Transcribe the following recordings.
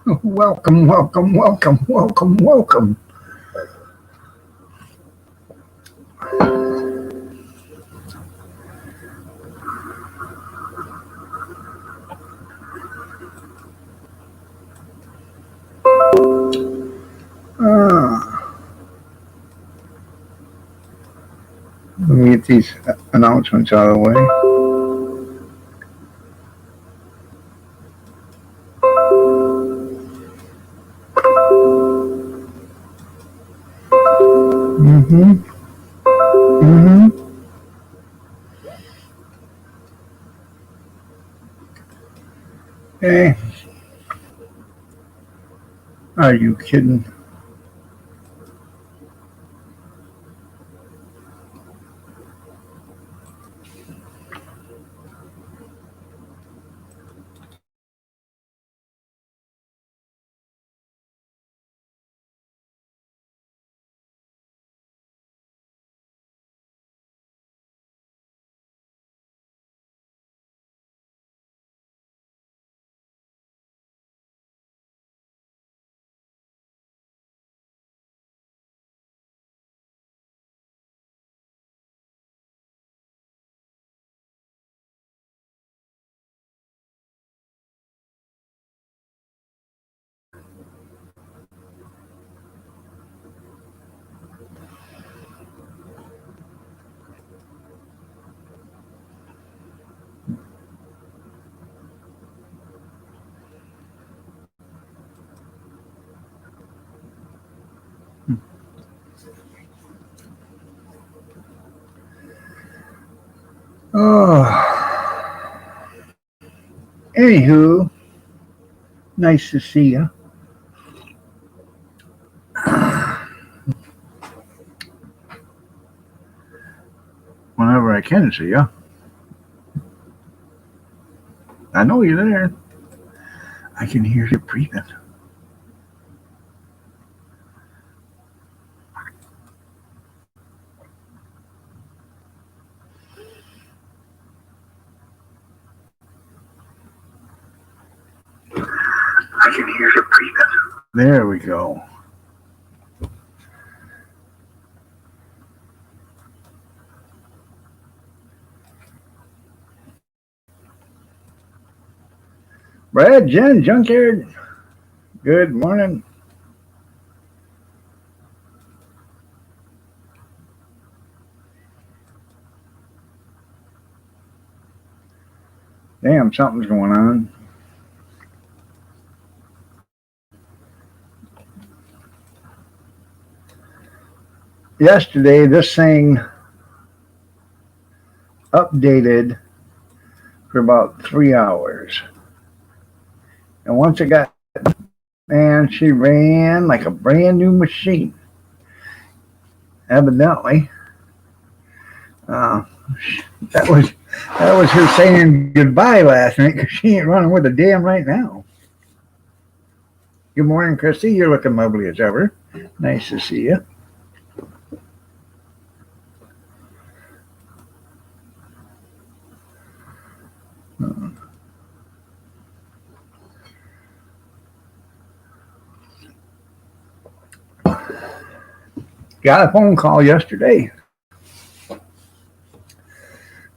Welcome, welcome, welcome, welcome, welcome. Uh, Let me get these announcements out of the way. Mm-hmm. Mm-hmm. Hey, are you kidding? Oh, anywho, nice to see you. Whenever I can see you. I know you're there. I can hear you breathing. I can hear you breathing. There we go. Brad, Jen, Junkyard, good morning. Damn, something's going on. Yesterday, this thing updated for about 3 hours. And once it got, man, she ran like a brand new machine. Evidently, uh, that was that was her saying goodbye last night because she ain't running with a damn right now. Good morning, Christy. You're looking lovely as ever. Nice to see you. Got a phone call yesterday.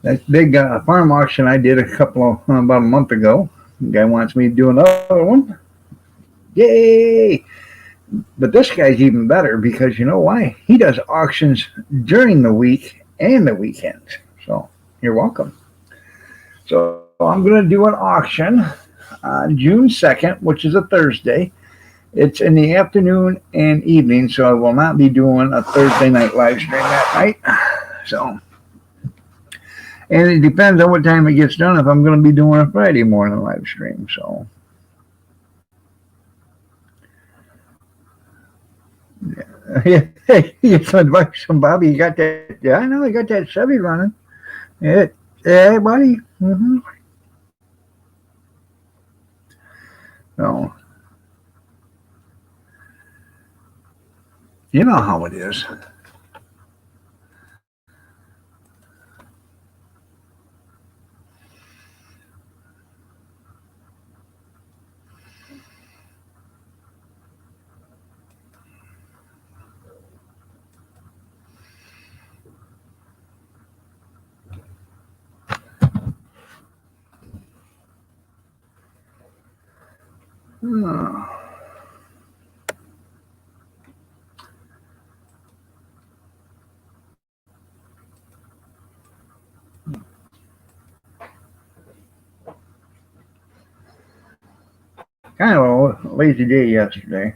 That big farm auction I did a couple of about a month ago. The guy wants me to do another one. Yay! But this guy's even better because you know why? He does auctions during the week and the weekends. So you're welcome. So I'm going to do an auction on June 2nd, which is a Thursday. It's in the afternoon and evening, so I will not be doing a Thursday night live stream that night. So, and it depends on what time it gets done if I'm going to be doing a Friday morning live stream. So, yeah, hey, you get some advice from Bobby. You got that? Yeah, I know. You got that Chevy running. Yeah, hey, buddy. Mm-hmm. So, you know how it is. Oh, kind of a lazy day yesterday.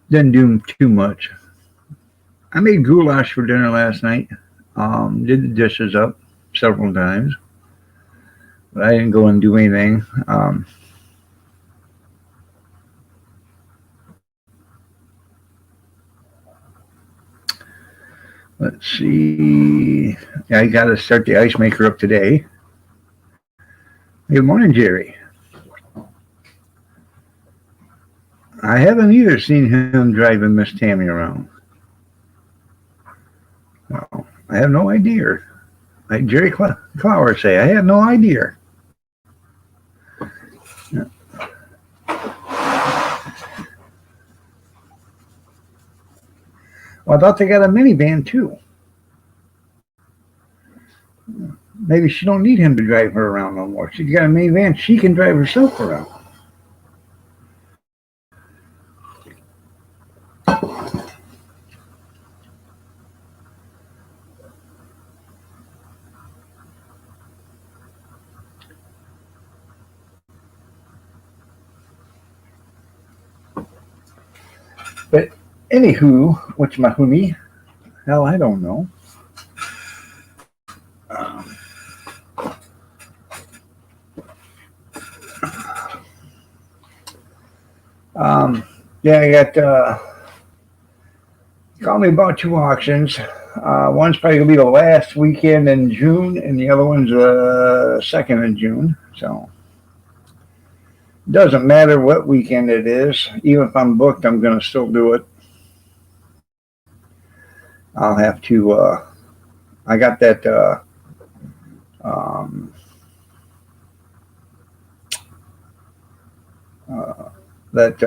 Didn't do too much. I made goulash for dinner last night. Did the dishes up several times, but I didn't go and do anything. Let's see. I got to start the ice maker up today. Good morning, Jerry. I haven't either seen him driving Miss Tammy around. No, I have no idea. Like Jerry Clower say, I have no idea. Yeah. Well, I thought they got a minivan too. Maybe she don't need him to drive her around no more. She's got a minivan. She can drive herself around. But anywho, what's my homie? Hell, I don't know. Um, um, yeah, I got. Called me about two auctions. One's probably gonna be the last weekend in June, and the other one's second in June. So it doesn't matter what weekend it is. Even if I'm booked, I'm gonna still do it. I'll have to. I got that. Um, uh, that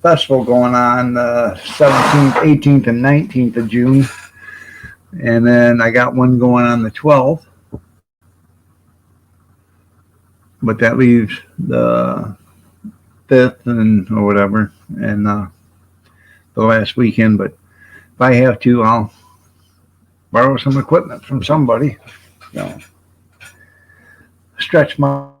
festival going on the 17th, 18th, and 19th of June, and then I got one going on the 12th. But that leaves the 5th and or whatever, and the last weekend. But if I have to, I'll borrow some equipment from somebody. You know, stretch my.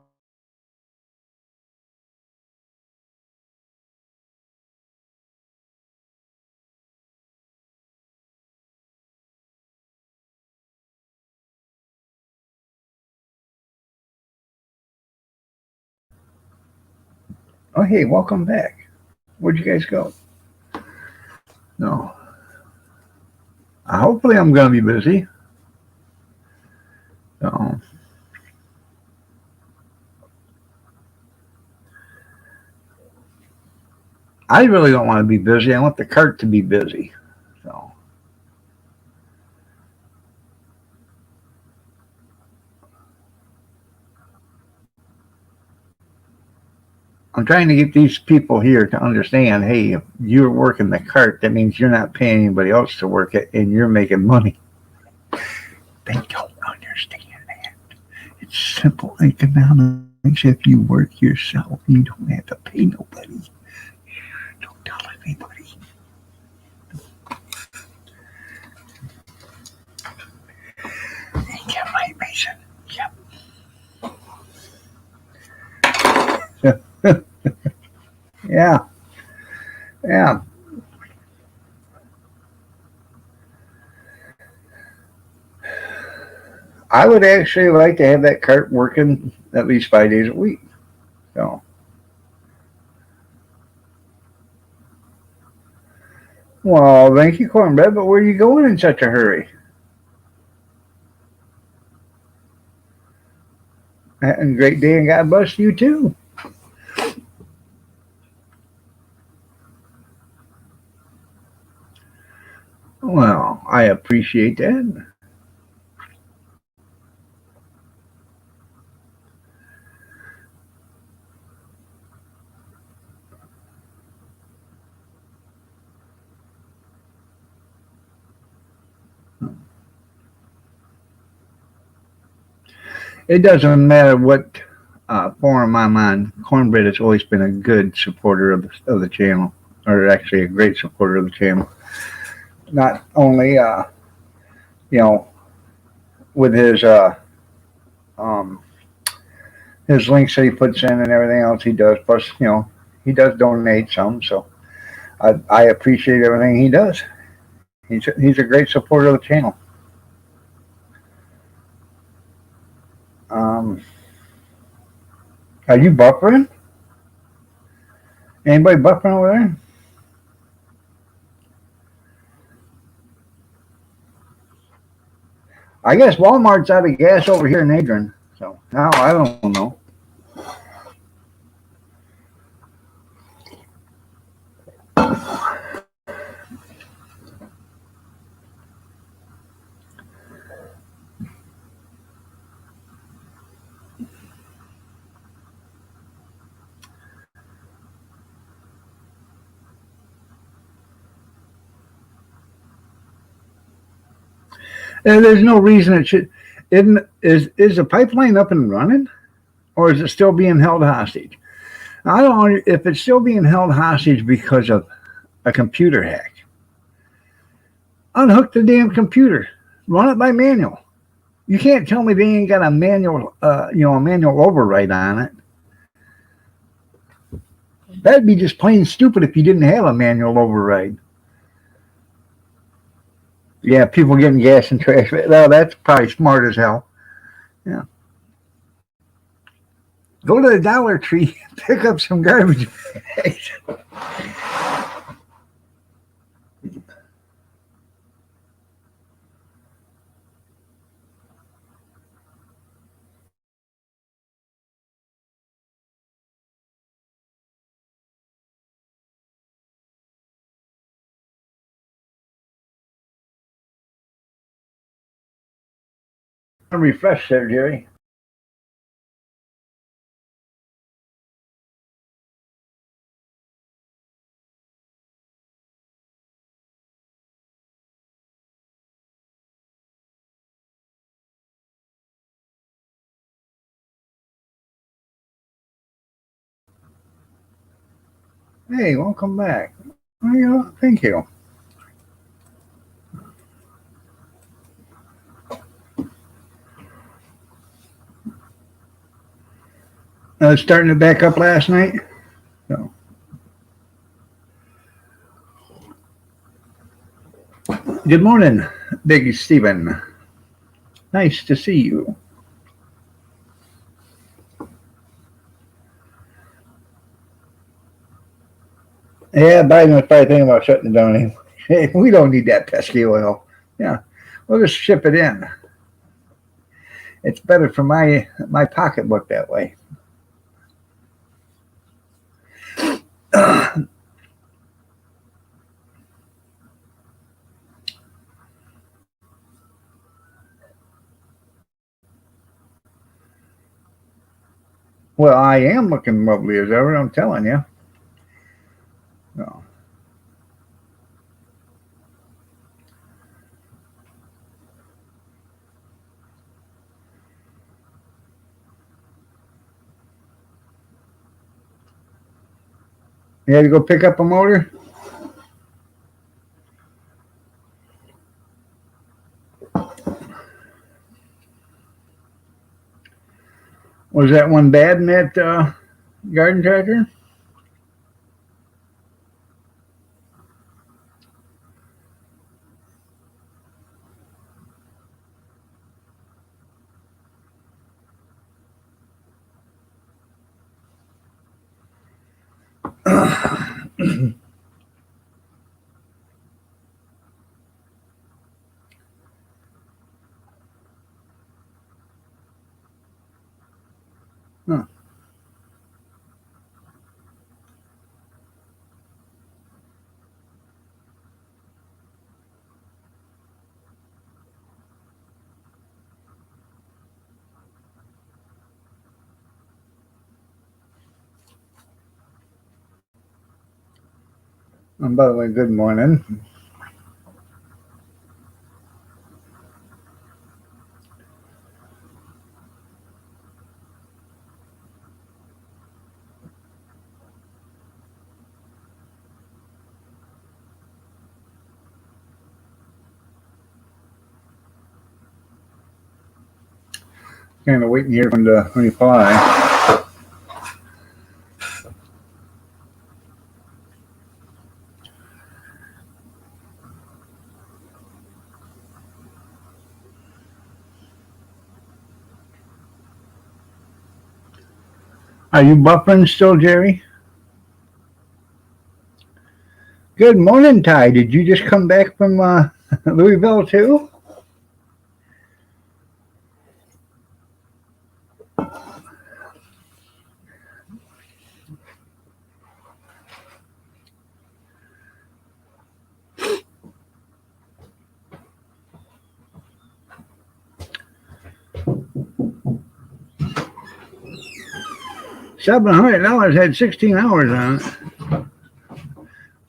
Oh, hey, welcome back. Where'd you guys go? No. Hopefully, I'm going to be busy. So, I really don't want to be busy. I want the cart to be busy. So, I'm trying to get these people here to understand, hey, if you're working the cart, that means you're not paying anybody else to work it and you're making money. They don't understand that. It's simple economics. If you work yourself, you don't have to pay nobody. Don't tell anybody. Yeah, right, Mason. Yep. Yeah, yeah. I would actually like to have that cart working at least 5 days a week. So, well, thank you, Cornbread. But where are you going in such a hurry? And great day, and God bless you too. Well, I appreciate that. it doesn't matter what forum I'm on. Cornbread has always been a good supporter of the channel, or actually a great supporter of the channel. Not only you know with um, his links that he puts in and everything else he does. Plus, he does donate some, so I appreciate everything he does. He's a great supporter of the channel. Um, are you buffering? Anybody buffering over there? I guess Walmart's out of gas over here in Adrian. So now I don't know. And there's no reason it should. Isn't is the pipeline up and running, or is it still being held hostage? I don't know if it's still being held hostage because of a computer hack. Unhook the damn computer. Run it by manual. You can't tell me they ain't got a manual, a manual override on it. That'd be just plain stupid if you didn't have a manual override. Yeah, people getting gas and trash. Well, that's probably smart as hell. Yeah. Go to the Dollar Tree, pick up some garbage bags. Refresh there, Jerry. Hey, welcome back. Thank you. Starting it back up last night. So, good morning, Big Steven. Nice to see you. Yeah, Biden was probably thinking about shutting it down anyway. Hey, we don't need that pesky oil. Yeah, we'll just ship it in. It's better for my pocketbook that way. Well, I am looking lovely as ever. I'm telling you. So, you had to go pick up a motor. Was that one bad in that garden tractor? Huh. And by the way, good morning. kind of waiting here for him to reply. Are you buffering still, Jerry? Good morning, Ty. Did you just come back from Louisville too? $700 had 16 hours on it.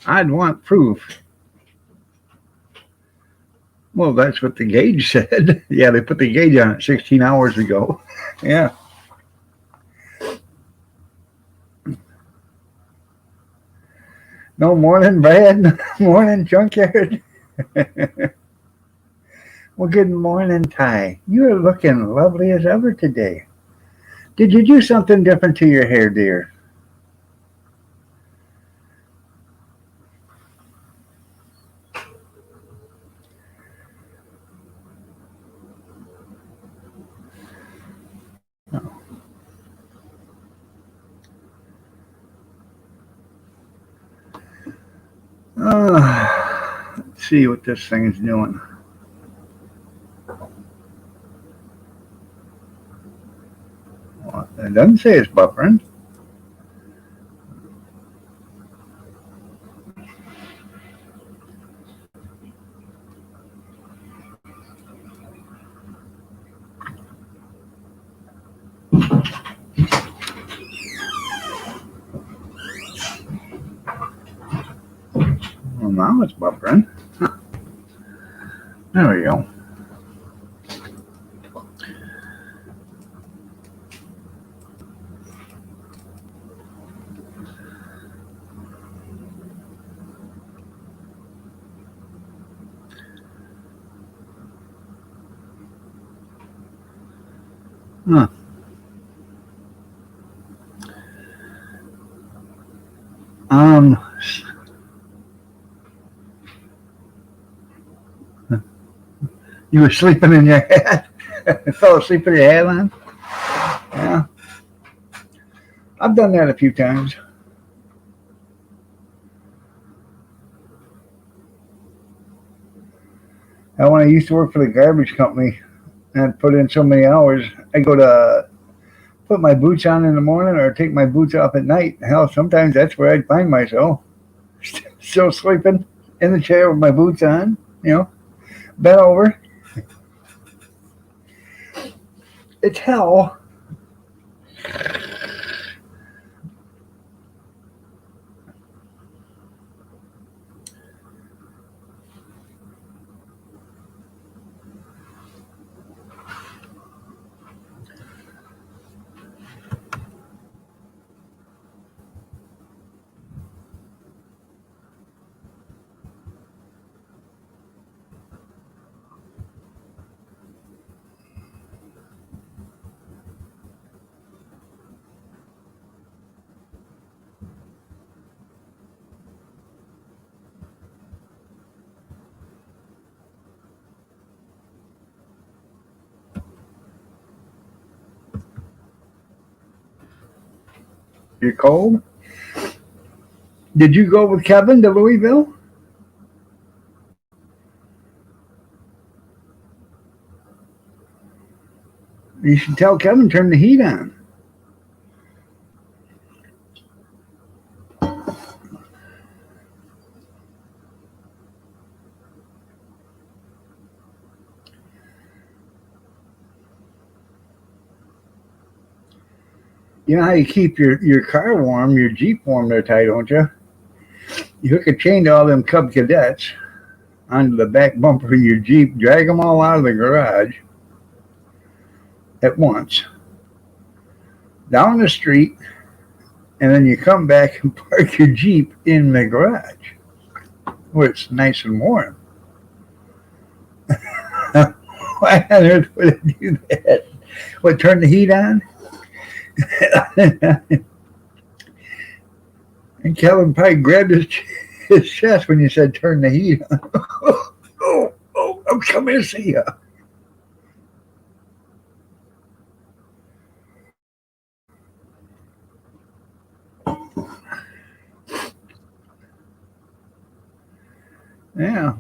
I'd want proof. Well, that's what the gauge said. Yeah, they put the gauge on it 16 hours ago. Yeah. No morning, Brad. Morning, Junkyard. Well, good morning, Ty. You are looking lovely as ever today. Did you do something different to your hair, dear? Let's see what this thing's doing. Well, it doesn't say it's buffering. Well, now it's buffering. There we go. Huh. You were sleeping in your hat? Fell asleep with your hat on? Yeah. I've done that a few times. Now, when I used to work for the garbage company and put in so many hours, I go to put my boots on in the morning or take my boots off at night. Hell, sometimes that's where I'd find myself. Still sleeping in the chair with my boots on, bent over. It's hell. You're cold? Did you go with Kevin to Louisville? You should tell Kevin turn the heat on. You know how you keep your car warm, your Jeep warm there, Ty, don't you? You hook a chain to all them Cub Cadets onto the back bumper of your Jeep, drag them all out of the garage at once, down the street, and then you come back and park your Jeep in the garage where it's nice and warm. Why on earth would it do that? What, turn the heat on? And Kevin probably grabbed his chest when you said turn the heat on. I'm coming to see you. Yeah.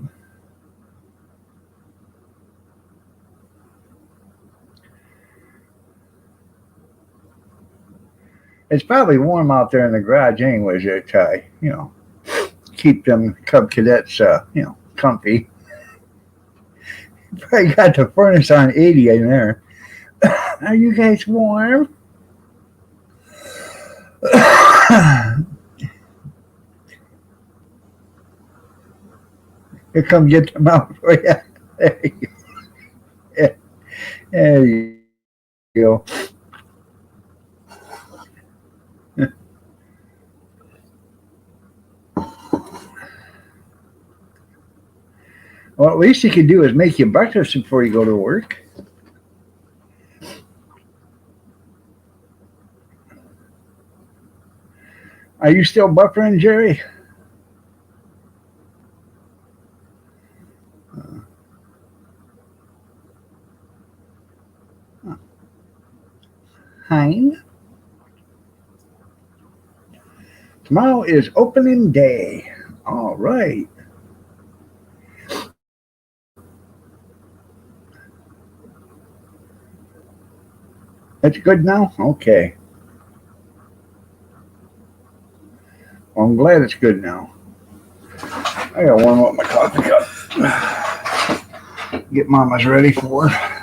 It's probably warm out there in the garage anyways, Ty. Keep them Cub Cadets, comfy. Probably got the furnace on 80 in there. Are you guys warm? Here, come get them out for you. There you go. Well, at least you can do is make you breakfast before you go to work. Are you still buffering, Jerry? Hein? Tomorrow is opening day. All right. That's good now? Okay. Well, I'm glad it's good now. I gotta warm up my coffee cup. Get Mama's ready for her.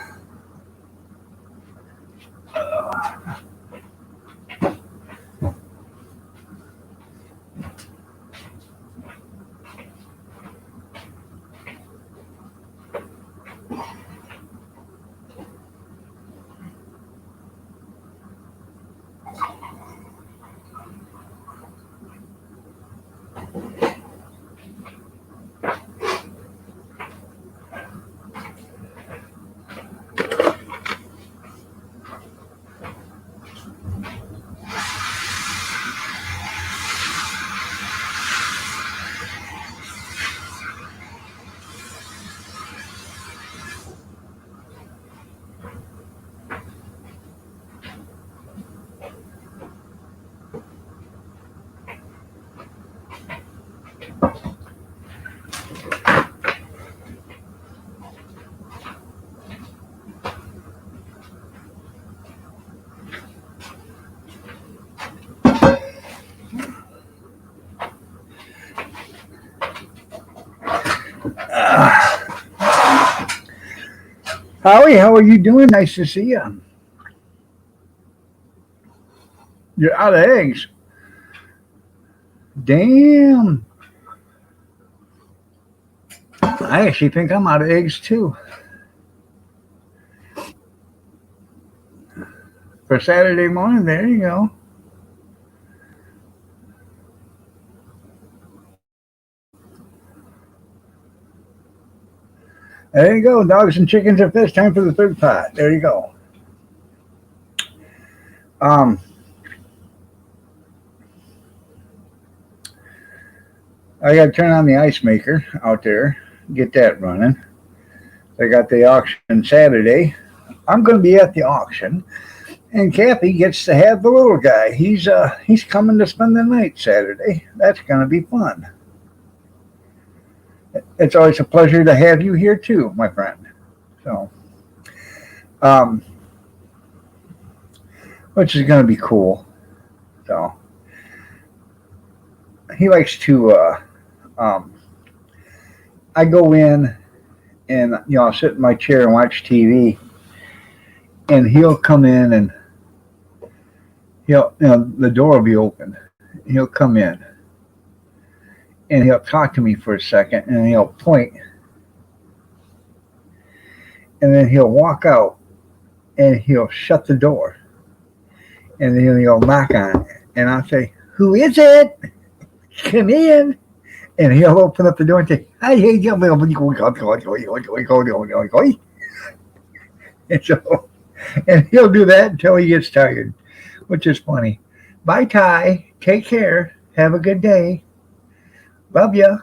Howie, how are you doing? Nice to see you. You're out of eggs. Damn. I actually think I'm out of eggs too. For Saturday morning, there you go. There you go. Dogs and chickens are fish. Time for the third pot. There you go. I got to turn on the ice maker out there, get that running. I got the auction Saturday. I'm going to be at the auction, and Kathy gets to have the little guy. He's coming to spend the night Saturday. That's going to be fun. It's always a pleasure to have you here too, my friend. So, which is going to be cool. So, he likes to. I go in and I'll sit in my chair and watch TV, and he'll come in and the door will be open. He'll come in and he'll talk to me for a second, and he'll point, and then he'll walk out and he'll shut the door, and then he'll knock on it, and I'll say, "Who is it? Come in." And he'll open up the door and say, "Hi, hey, and so And he'll do that until he gets tired, which is funny. Bye, Ty. Take care. Have a good day. Love ya.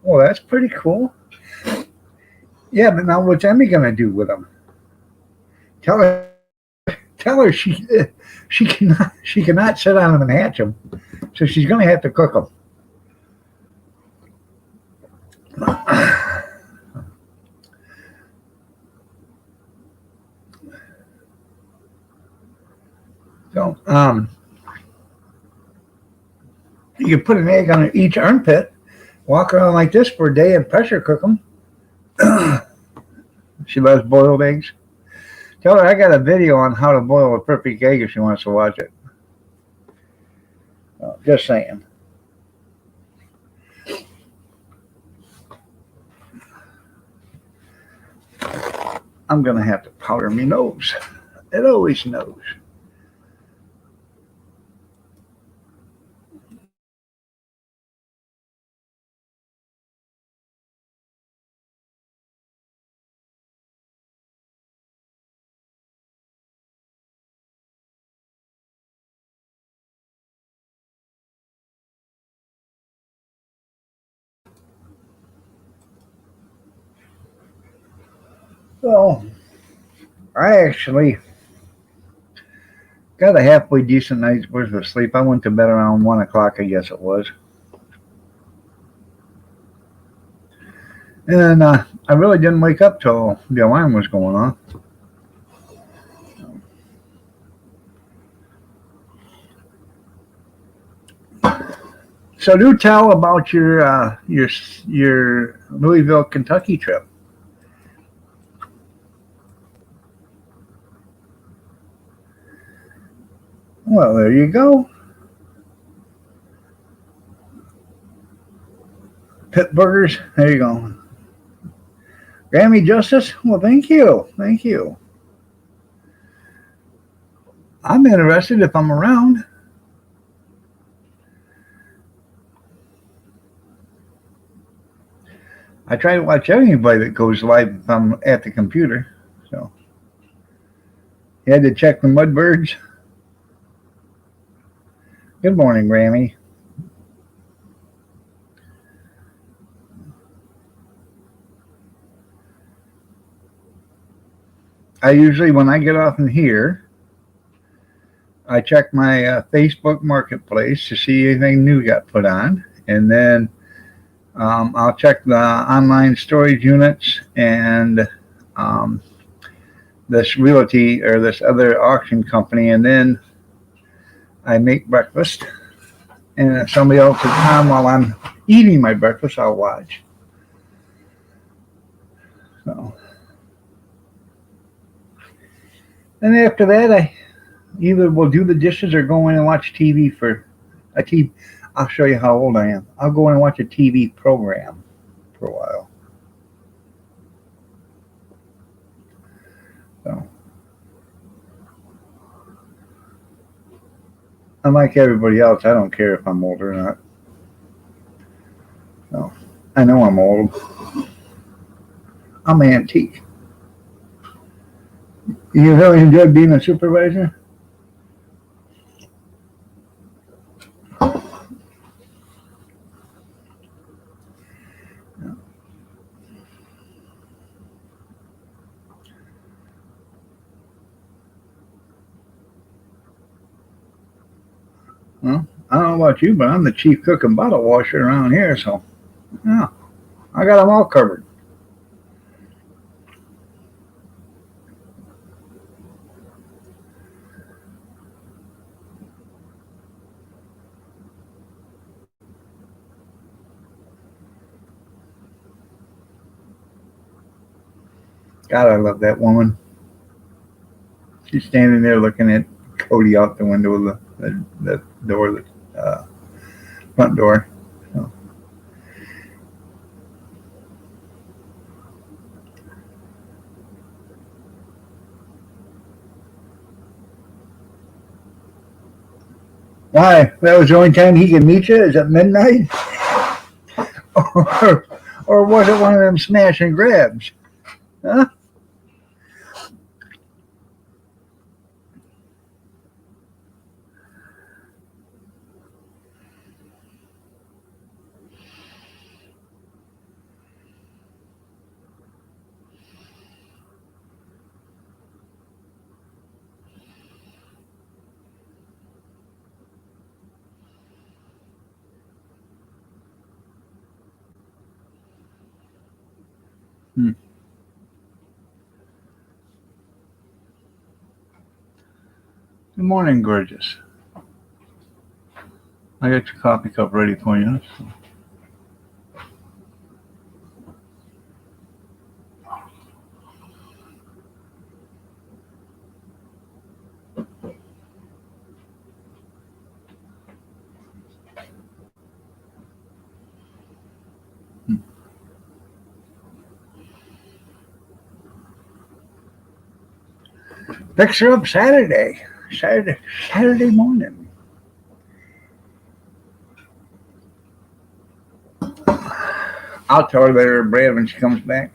Well, that's pretty cool. Yeah, but now what's Emmy gonna do with him? Tell her, tell her she cannot sit on them and hatch them. So she's gonna have to cook them. So you can put an egg on each armpit, walk around like this for a day, and pressure cook them. She loves boiled eggs. Tell her I got a video on how to boil a perfect egg if she wants to watch it. Just saying. I'm gonna have to powder my nose. It always knows. So I actually got a halfway decent night's worth of sleep. I went to bed around 1 o'clock, I guess it was. And I really didn't wake up till the alarm was going on. So do tell about your Louisville, Kentucky trip. Well, there you go. Pit burgers. There you go. Grammy Justice. Well, thank you. Thank you. I'm interested if I'm around. I try to watch anybody that goes live if I'm at the computer. So you had to check the Mudbirds. Good morning, Grammy. I usually, when I get off in here, I check my Facebook Marketplace to see anything new got put on, and then I'll check the online storage units and this realty or this other auction company, and then I make breakfast. And if somebody else is on while I'm eating my breakfast, I'll watch. So, and after that, I either will do the dishes or go in and watch TV for a TV. I'll show you how old I am. I'll go in and watch a TV program for a while. So, unlike everybody else, I don't care if I'm old or not. So, I know I'm old. I'm antique. You really enjoyed being a supervisor? Well, I don't know about you, but I'm the chief cook and bottle washer around here, so yeah, I got them all covered. God, I love that woman. She's standing there looking at Cody out the window of the door, the front door. So, why? That was the only time he can meet you? Is at midnight? or, Or was it one of them smash and grabs? Huh? Hmm. Good morning, gorgeous. I got your coffee cup ready for you. Picks her up Saturday morning. I'll tell her later, Brad, when she comes back.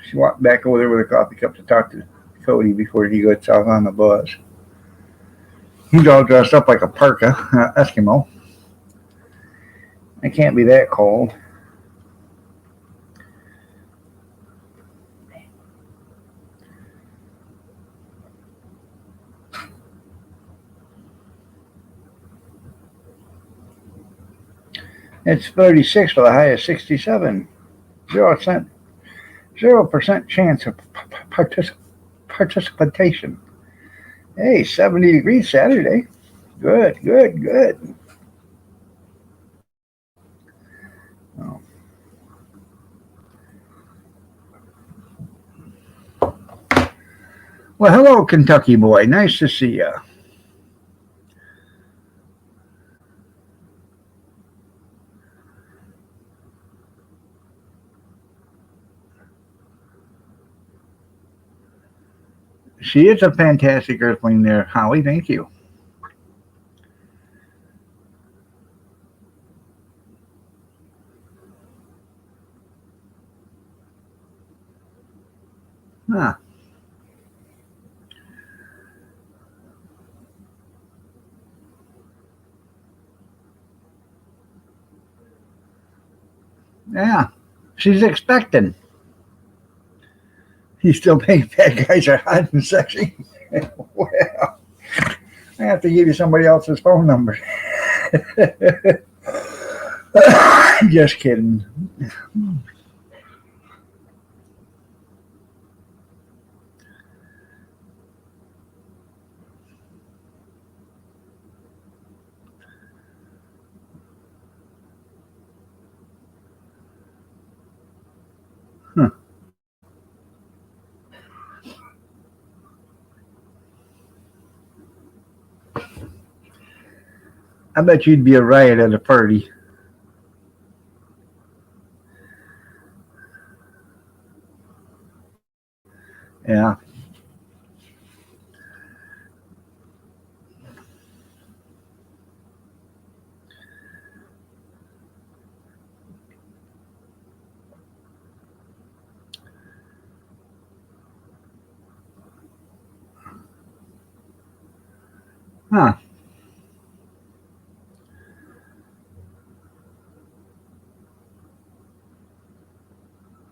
She walked back over there with a coffee cup to talk to Cody before he gets out on the bus. He's all dressed up like a parka, Eskimo. It can't be that cold. It's 36 with a high of 67. 0%, 0% chance of participation. Hey, 70 degrees Saturday. Good, good, good. Oh. Well, hello, Kentucky boy. Nice to see you. She is a fantastic earthling there, Holly. Thank you. Huh. Yeah. She's expecting. You still think bad guys are hot and sexy? Well, I have to give you somebody else's phone number. Just kidding. Huh. I bet you'd be a riot at a party. Yeah. Huh.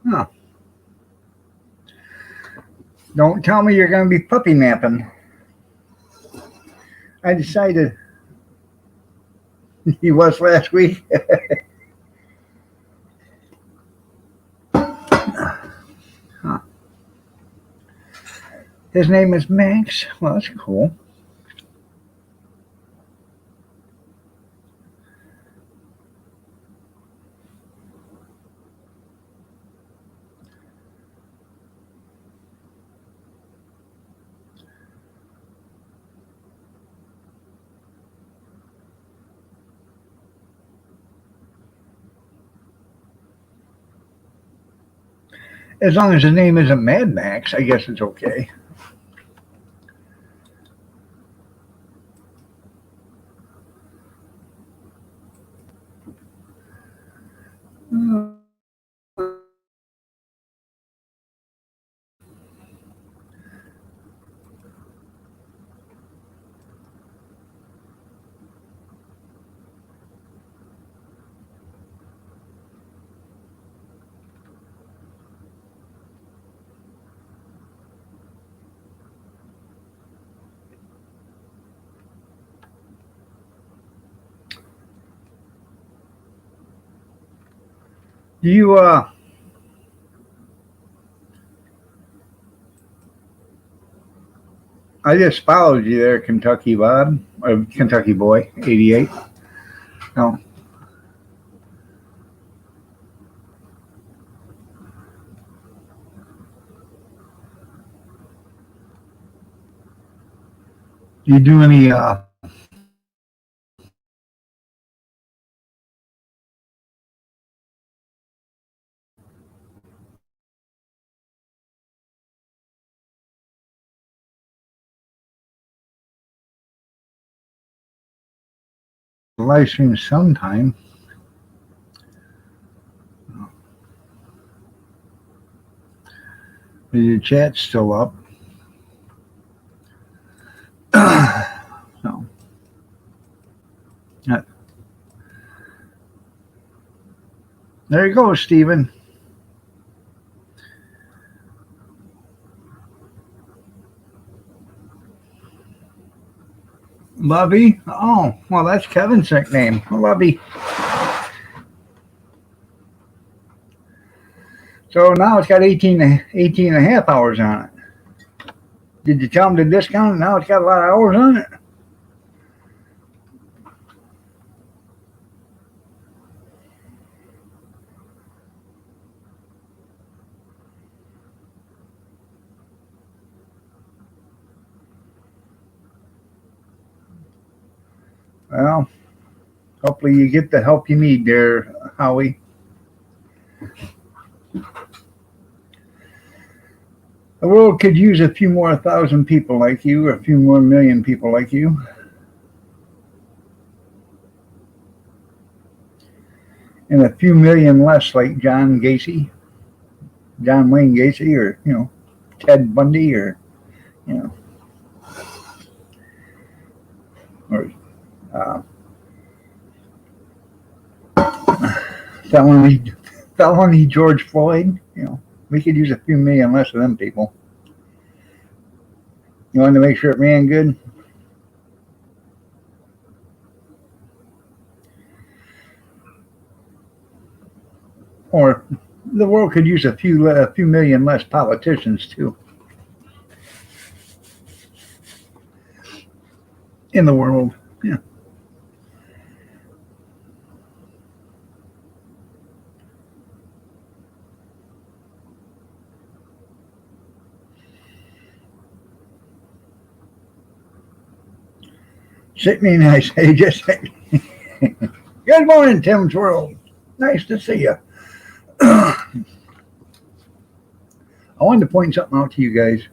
Huh. Don't tell me you're going to be puppy napping. I decided he was last week. Huh. His name is Max. Well, that's cool. As long as his name isn't Mad Max, I guess it's okay. Do you I just followed you there, Kentucky Bob, or Kentucky Boy, 88. No, do you do any live streams sometime? Your chat's still up. So, uh, there you go, Stephen. Lovey? Oh, well, that's Kevin's nickname. Lovey. So now it's got 18 and a half hours on it. Did you tell him to discount it? Now it's got a lot of hours on it. Well, hopefully you get the help you need there, Howie. The world could use a few more thousand people like you, a few more million people like you, and a few million less like John Gacy, John Wayne Gacy, or Ted Bundy, or you know, or uh, felony, felony George Floyd. We could use a few million less of them people. You wanted to make sure it ran good. Or the world could use a few million less politicians too in the world. Yeah. Sydney, I say, just good morning, Tim's World. Nice to see you. I wanted to point something out to you guys.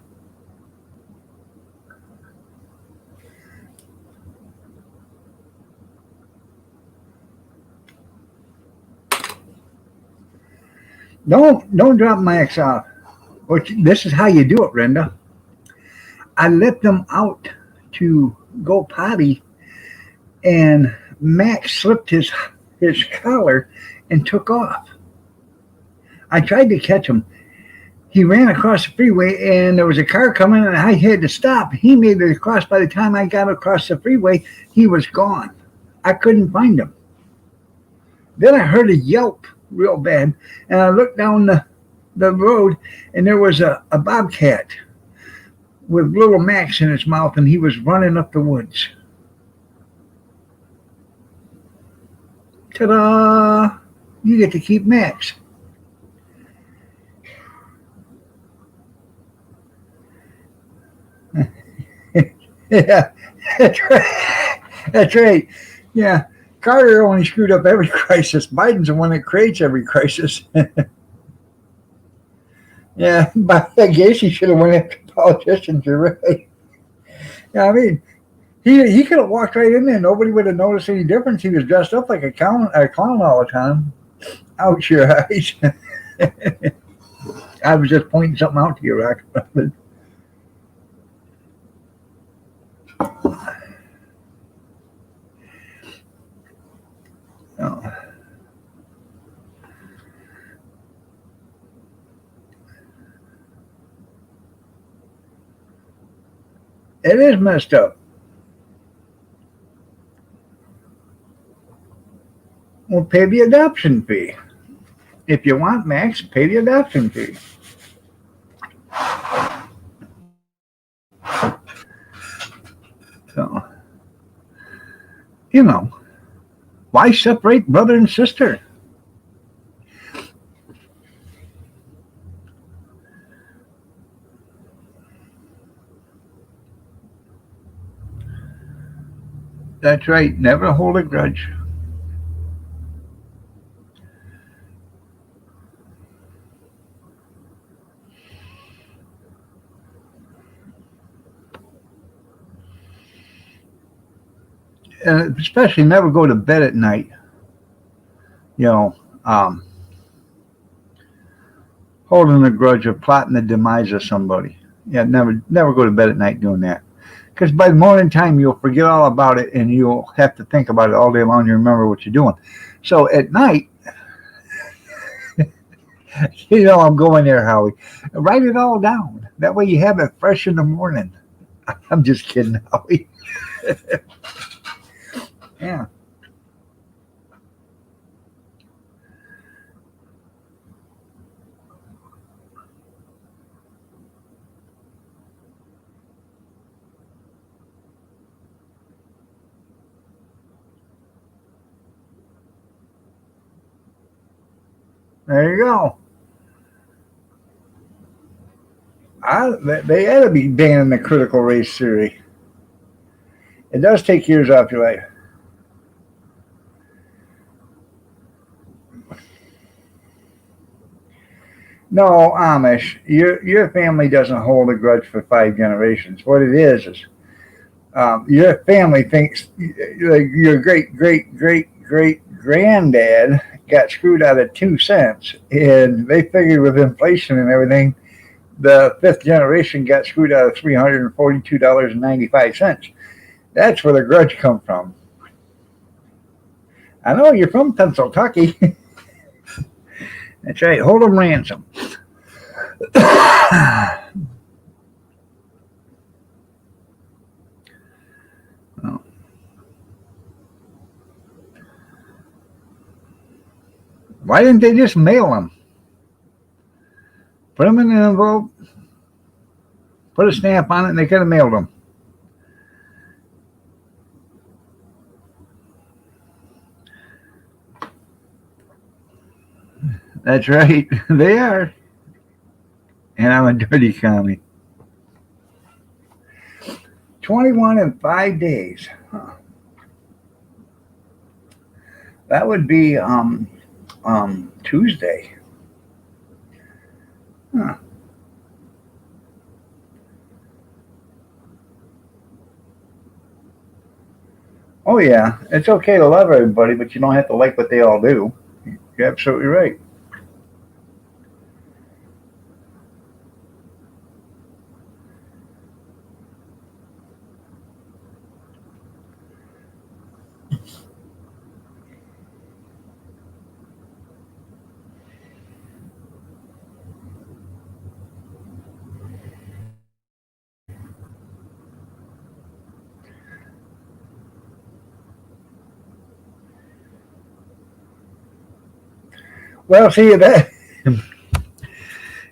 Don't drop Max off. This is how you do it, Brenda. I let them out to go potty, and Max slipped his collar and took off. I tried to catch him. He ran across the freeway, and there was a car coming, and I had to stop. He made it across. By the time I got across the freeway, he was gone. I couldn't find him. Then I heard a yelp real bad, and I looked down the road, and there was a bobcat with little Max in his mouth, and he was running up the woods. Ta-da! You get to keep Max. Yeah, that's right. That's right. Yeah, Carter only screwed up every crisis. Biden's the one that creates every crisis. Yeah, but I guess he should have went after politicians. You're right. Yeah, I mean, he could have walked right in there. Nobody would have noticed any difference. He was dressed up like a clown all the time. Ouch your eyes. I was just pointing something out to you, Rock. Oh, it is messed up. We'll pay the adoption fee. If you want Max, pay the adoption fee. So, you know, why separate brother and sister? That's right. Never hold a grudge. And especially never go to bed at night, you know, um, holding a grudge or plotting the demise of somebody. Yeah, never go to bed at night doing that. Because by the morning time, you'll forget all about it and you'll have to think about it all day long to remember what you're doing. So at night, I'm going there, Howie. Write it all down. That way you have it fresh in the morning. I'm just kidding, Howie. Yeah, there you go. They ought to be banning the critical race theory. It does take years off your life. No, Amish, your family doesn't hold a grudge for 5 generations. What it is your family thinks like your great granddad got screwed out of 2 cents, and they figured with inflation and everything, the fifth generation got screwed out of $342.95. That's where the grudge come from. I know you're from Pennsylvania. That's right. Hold them ransom. Why didn't they just mail them? Put them in an envelope, put a stamp on it, and they could have mailed them. That's right. They are. And I'm a dirty commie. 21 in 5 days. Huh. That would be Tuesday. Huh. Oh yeah, it's okay to love everybody, but you don't have to like what they all do. You're absolutely right. Well, see that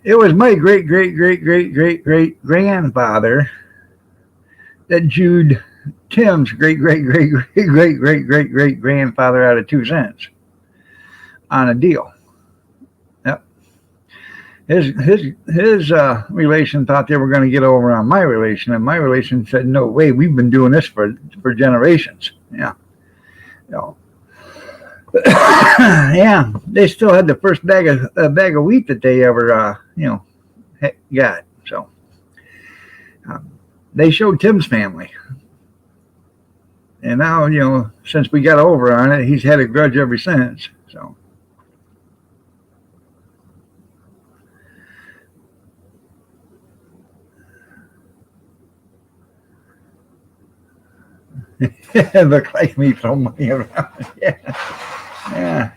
it was my great grandfather that Jude Tim's great grandfather out of 2 cents on a deal. Yep. His relation thought they were going to get over on my relation, and my relation said, "No way, we've been doing this for generations." Yeah, you know. Yeah, they still had the first bag of wheat that they ever got. So they showed Tim's family, and now since we got over on it, he's had a grudge ever since. So it looked like me throwing money around. Yeah, yeah.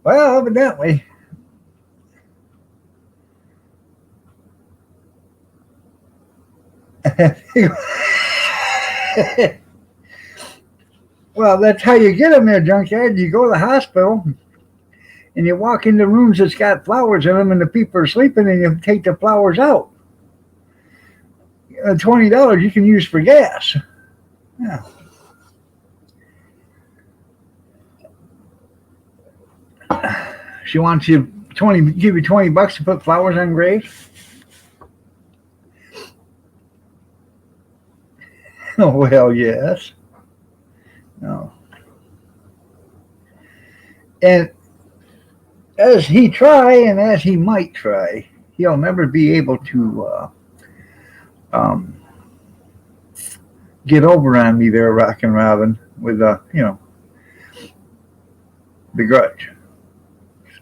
Well, evidently. Well, that's how you get them there, junkyard. You go to the hospital and you walk into rooms that's got flowers in them, and the people are sleeping, and you take the flowers out. $20 you can use for gas. Yeah. She wants you give you $20 to put flowers on graves. Oh well, yes. No. And as he try and as he might try, he'll never be able to um, get over on me there, Rockin' Robin, with the grudge.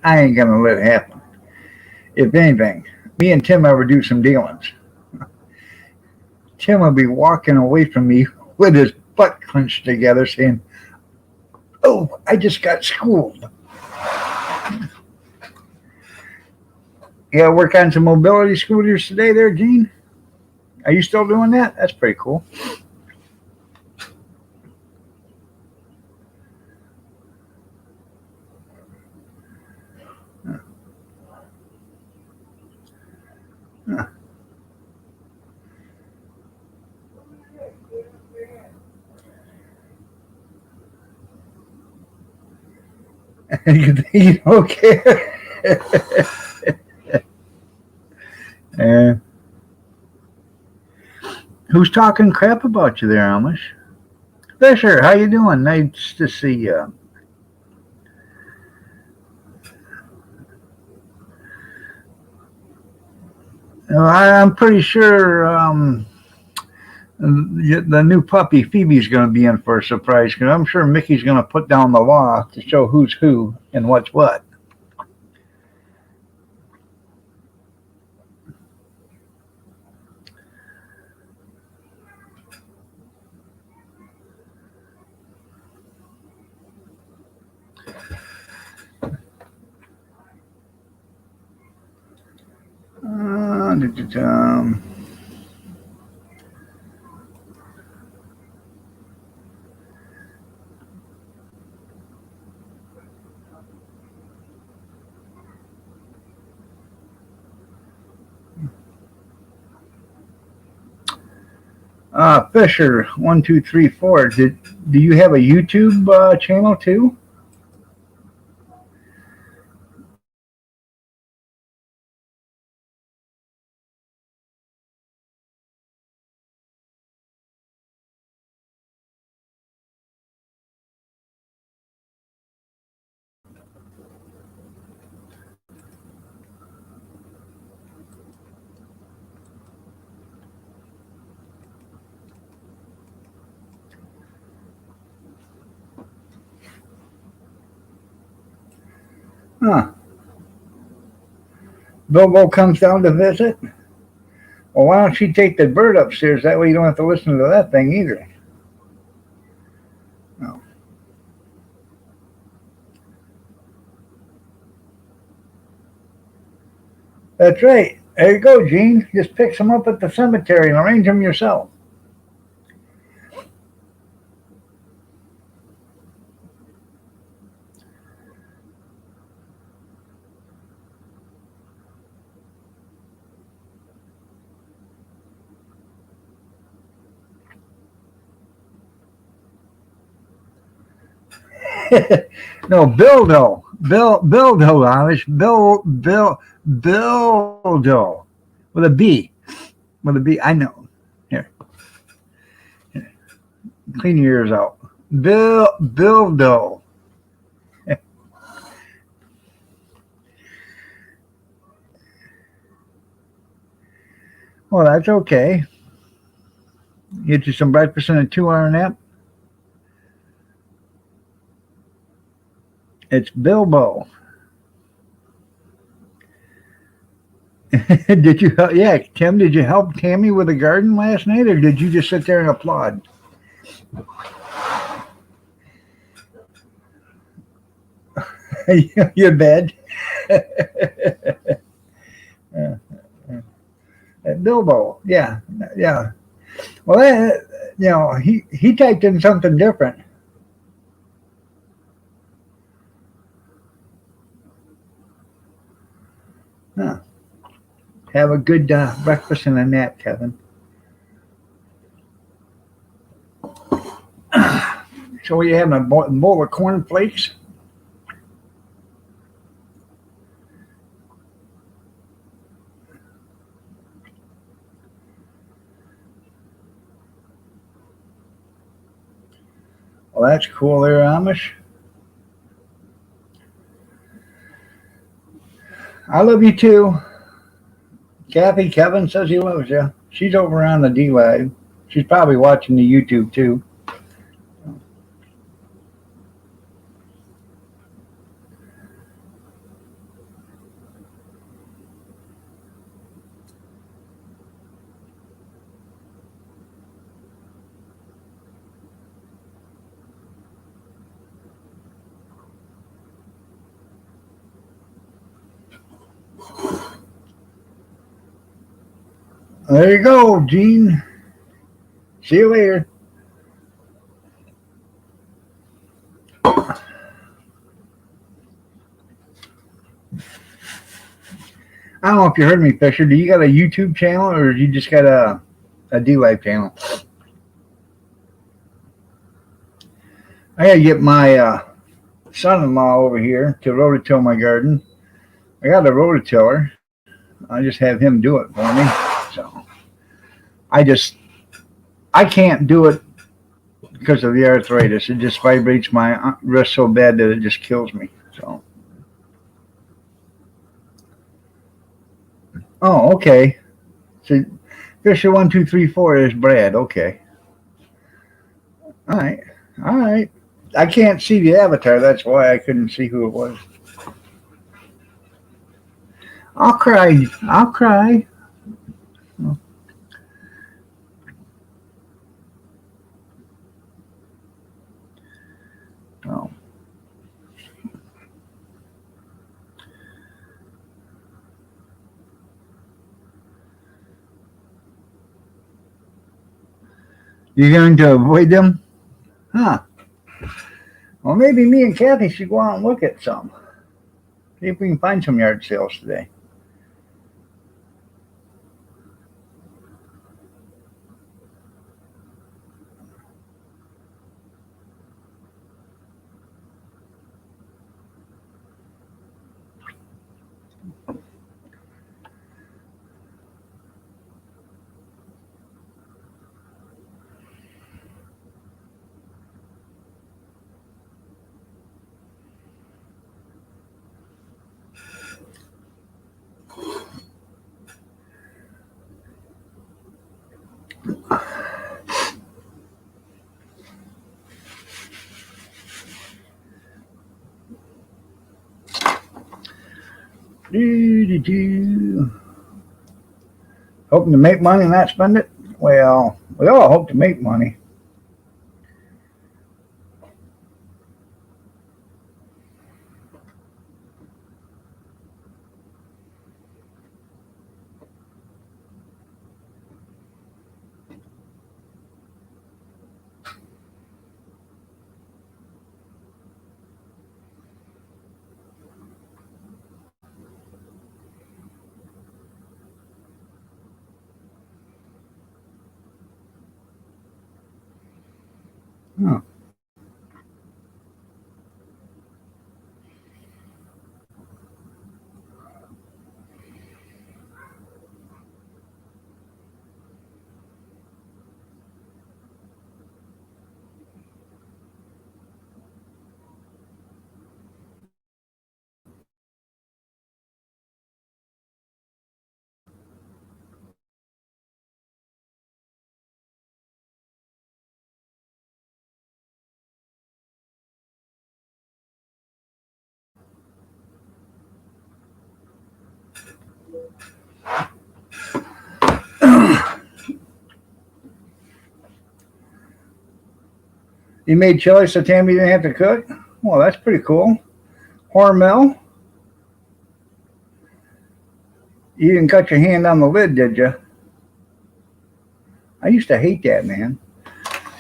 I ain't gonna let it happen. If anything, me and Tim ever do some dealings, Tim will be walking away from me with his butt clenched together, saying, "Oh, I just got schooled." You gotta work on some mobility scooters today, there, Gene. Are you still doing that? That's pretty cool. Huh. You don't care. uh, who's talking crap about you there, Amish? Fisher, how you doing? Nice to see you. I'm pretty sure the new puppy Phoebe's going to be in for a surprise because I'm sure Mickey's going to put down the law to show who's who and what's what. Um, Fisher, 1234. Do you have a YouTube channel too? Huh. Bilbo comes down to visit. Well, why don't you take the bird upstairs? That way you don't have to listen to that thing either. No. That's right. There you go, Gene. Just pick some up at the cemetery and arrange them yourself. No, Bildo. Bildo, Amish. Bildo. With a B. With a B. I know. Here. Clean your ears out. Bildo. Well, that's okay. Get you some breakfast and a 2 hour nap. It's Bilbo. Did you? Yeah, Tim. Did you help Tammy with the garden last night, or did you just sit there and applaud? Your bed. Bilbo. Yeah, yeah. Well, he typed in something different. Huh. Have a good breakfast and a nap, Kevin. So, you having a bowl of cornflakes? Well, that's cool there, Amish. I love you too. Kathy, Kevin says he loves you. She's over on the D Live. She's probably watching the YouTube too. There you go, Gene. See you later. I don't know if you heard me, Fisher. Do you got a YouTube channel or you just got a D Live channel? I gotta get my son-in-law over here to rototill my garden. I got a rototiller. I just have him do it for me. So I just I can't do it because of the arthritis. It just vibrates my wrist so bad that it just kills me. So oh, okay. So Fisher 1 2 3 4 is Brad. Okay. All right. All right. I can't see the avatar. That's why I couldn't see who it was. I'll cry. I'll cry. Oh, oh. You're going to avoid them? Huh. Well, maybe me and Kathy should go out and look at some. See if we can find some yard sales today. Do. Hoping to make money and not spend it? Well, we all hope to make money. Huh. You made chili so Tammy didn't have to cook? Well, that's pretty cool. Hormel, you didn't cut your hand on the lid, did you? I used to hate that, man.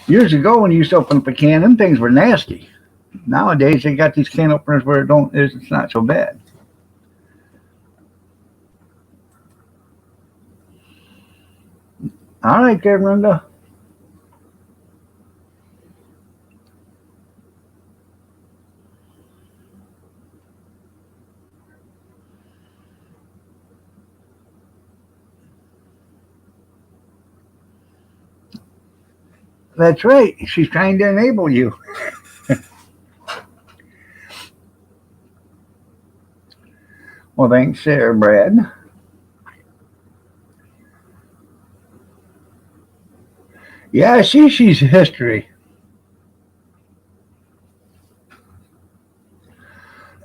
Years ago, when you used to open up a can, them things were nasty. Nowadays, they got these can openers where it's not so bad. All right, there, Brenda. That's right. She's trying to enable you. Well, thanks, there, Brad. Yeah, I see she's history.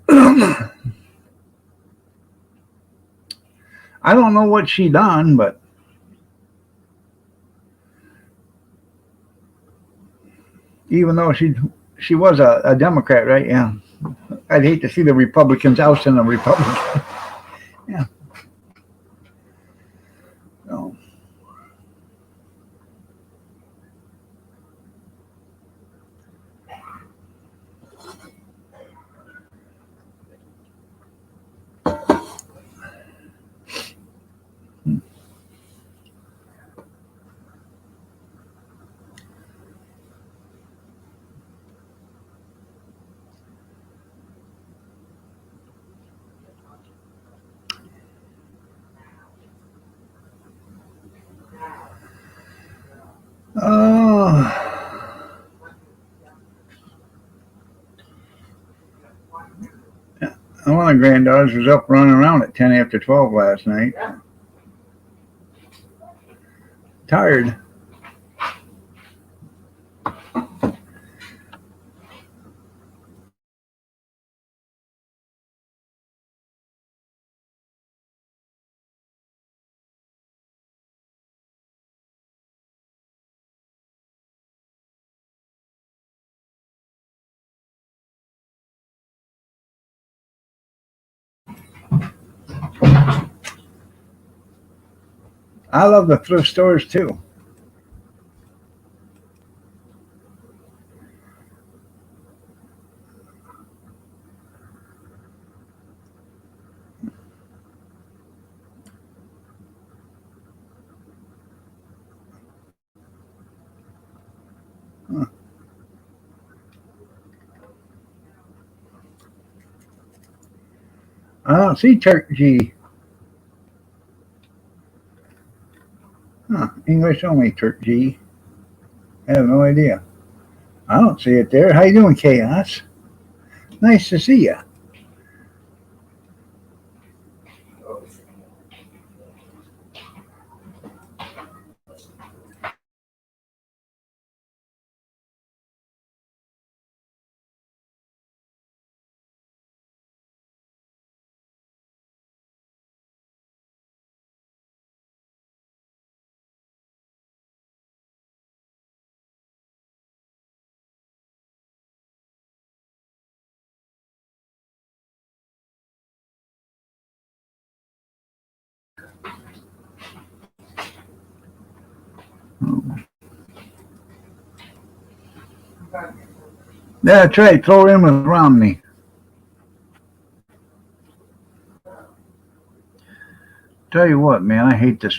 I don't know what she done, but even though she was a Democrat, right? Yeah, I'd hate to see the Republicans ousting a Republican. Yeah. So, oh, one of the granddaughters was up running around at 10 after 12 last night. Tired. I love the thrift stores too. Huh. I don't see turkey. Huh. English only turkey. I have no idea. I don't see it there. How you doing, Chaos? Nice to see you. That's right. Throw in with Romney. Tell you what, man, I hate this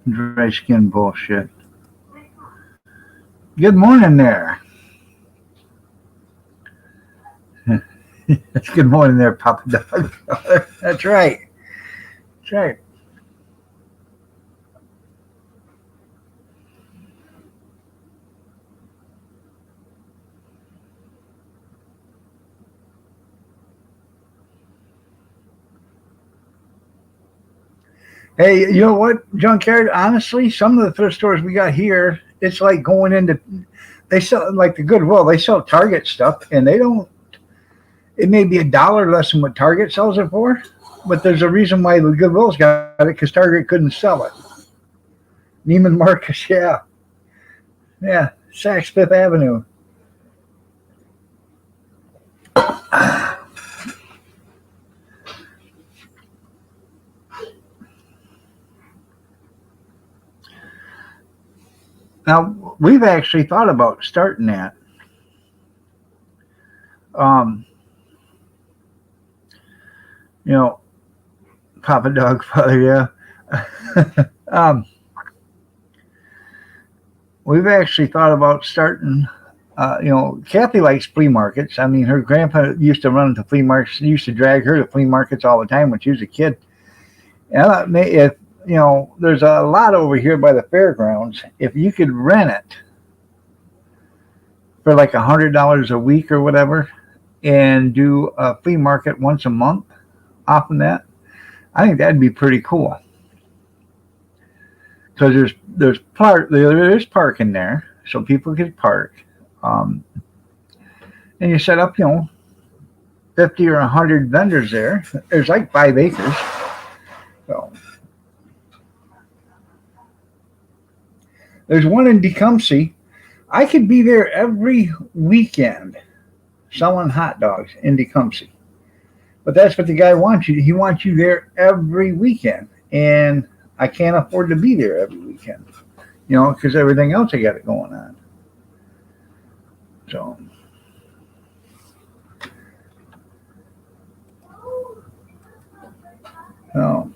dry skin bullshit. Good morning there. Good morning there, Papa Dog. That's right. That's right. Hey, you know what, Junkyard? Honestly, some of the thrift stores we got here, it's like going into. They sell like the Goodwill. They sell Target stuff, and they don't. It may be $1 less than what Target sells it for, but there's a reason why the Goodwill's got it because Target couldn't sell it. Neiman Marcus, yeah, yeah, Saks Fifth Avenue. Now, we've actually thought about starting that. Um, you know, Papa Dog Father, yeah. We've actually thought about starting. Kathy likes flea markets. I mean, her grandpa used to run to flea markets. He used to drag her to flea markets all the time when she was a kid. And I thought, if there's a lot over here by the fairgrounds. If you could rent it for like $100 a week or whatever, and do a flea market once a month off of that, I think that'd be pretty cool. Because there is parking there, so people could park. Um, and you set up, 50 or 100 vendors there. There's like 5 acres. So there's one in Tecumseh. I could be there every weekend selling hot dogs in Tecumseh. But that's what the guy wants you. He wants you there every weekend. And I can't afford to be there every weekend, because everything else I got it going on. So, no.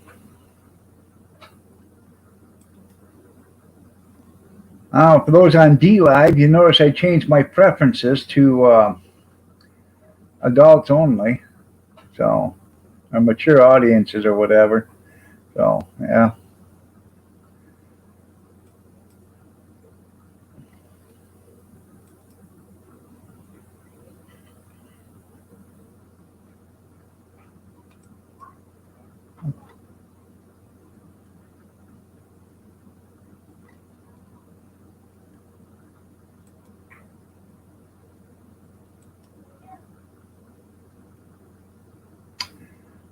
For those on D Live, you notice I changed my preferences to adults only. So, or mature audiences or whatever. So, yeah.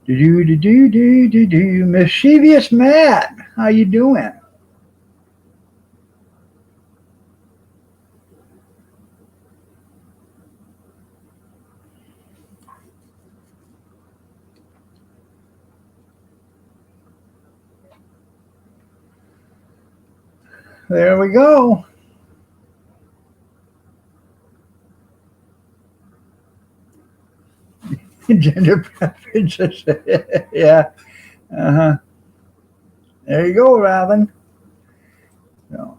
Do. Mischievous Matt, how you doing? There we go. Gender preferences. Yeah. Uh huh. There you go, Robin. So,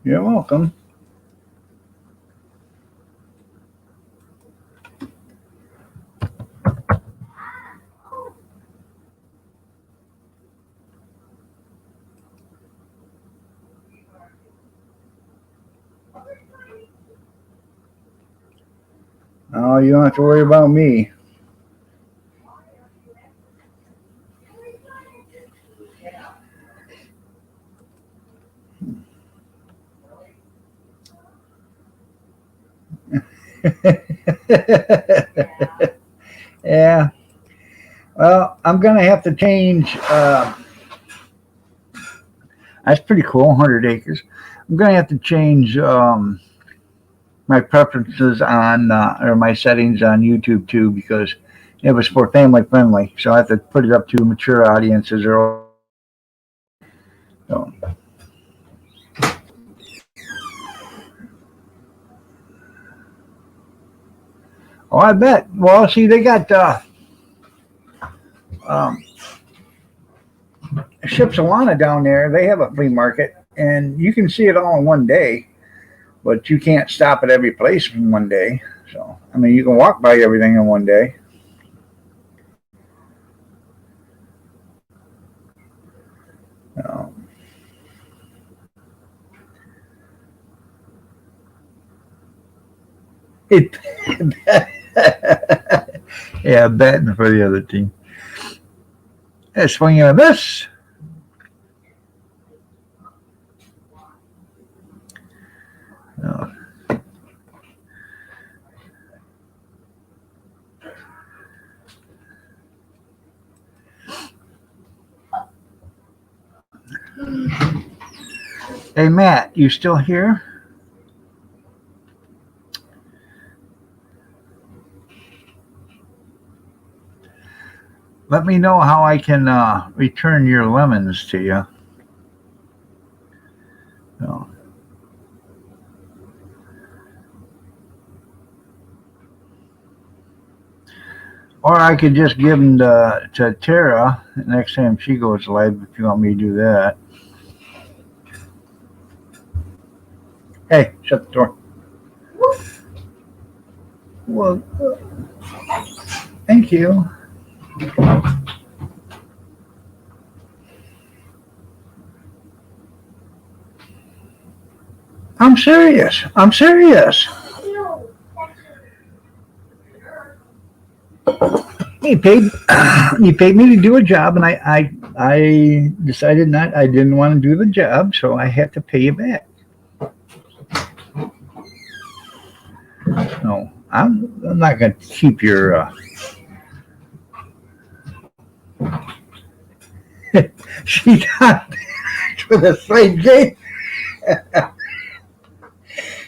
you're welcome. Oh, you don't have to worry about me. Yeah. Well, I'm gonna have to change. That's pretty cool, 100 acres. I'm gonna have to change my preferences on or my settings on YouTube too because it was for family friendly. So I have to put it up to mature audiences or. So. Oh, I bet. Well, see, they got um, Ships Alana down there. They have a flea market, and you can see it all in one day. But you can't stop at every place in one day. So, I mean, you can walk by everything in one day. Um, it, yeah, batting for the other team. Yeah, swinging a miss. Oh, Hey, Matt, you still here? Let me know how I can return your lemons to you. So, or I could just give them to Tara next time she goes live if you want me to do that. Hey, shut the door. Well, thank you. I'm serious. I'm serious. He paid. He paid me to do a job, and I decided not. I didn't want to do the job, so I had to pay you back. No, I'm not going to keep your. She got for the same game.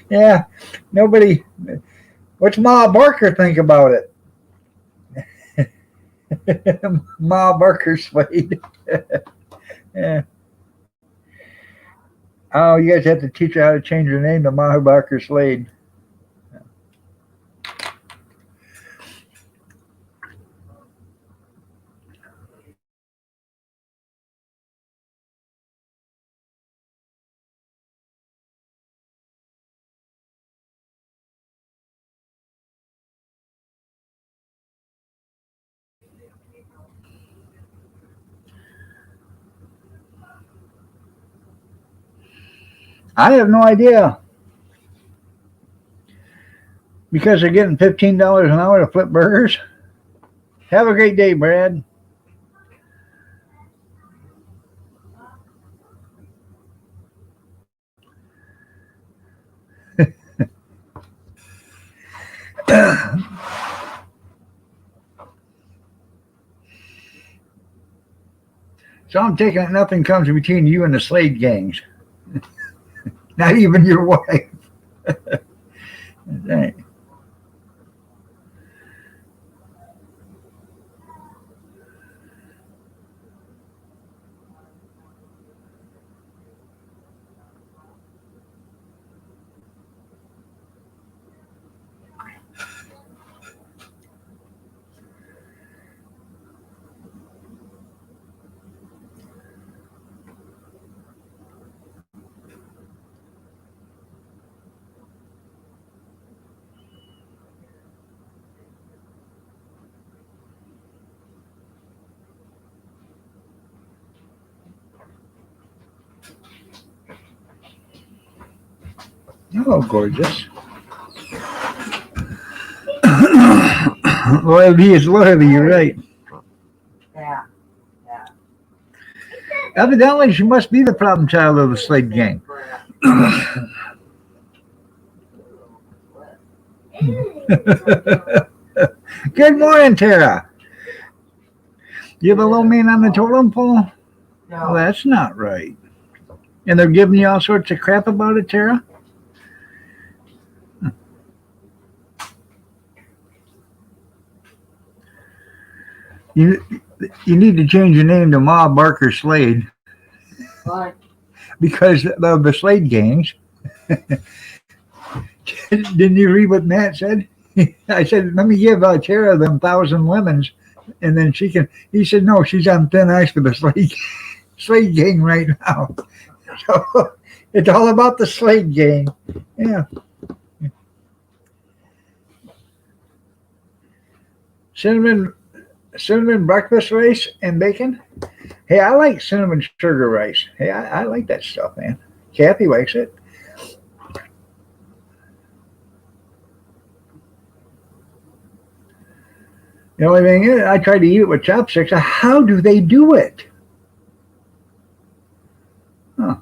Yeah, nobody. What's Ma Barker think about it? Ma Barker Slade. Yeah. Oh, you guys have to teach her how to change her name to Ma Barker Slade. I have no idea because they're getting $15 an hour to flip burgers. Have a great day, Brad. So I'm taking it nothing comes between you and the Slade gangs. Not even your wife. Oh, gorgeous. Loyalty is loyalty, you're right. Evidently, she must be the problem child of the Slade gang. Good morning, Tara. You have a low man on the totem pole? Well, that's not right. And they're giving you all sorts of crap about it, Tara? You you need to change your name to Ma Barker Slade because of the Slade gangs. Didn't you read what Matt said? I said, let me give Tara them 1,000 lemons, and then she can. He said, no, she's on thin ice for the Slade gang right now. So it's all about the Slade gang. Yeah, cinnamon cinnamon breakfast rice and bacon. Hey, I like cinnamon sugar rice. Hey, I like that stuff, man. Kathy likes it. The only thing is, I try to eat it with chopsticks. How do they do it? Huh.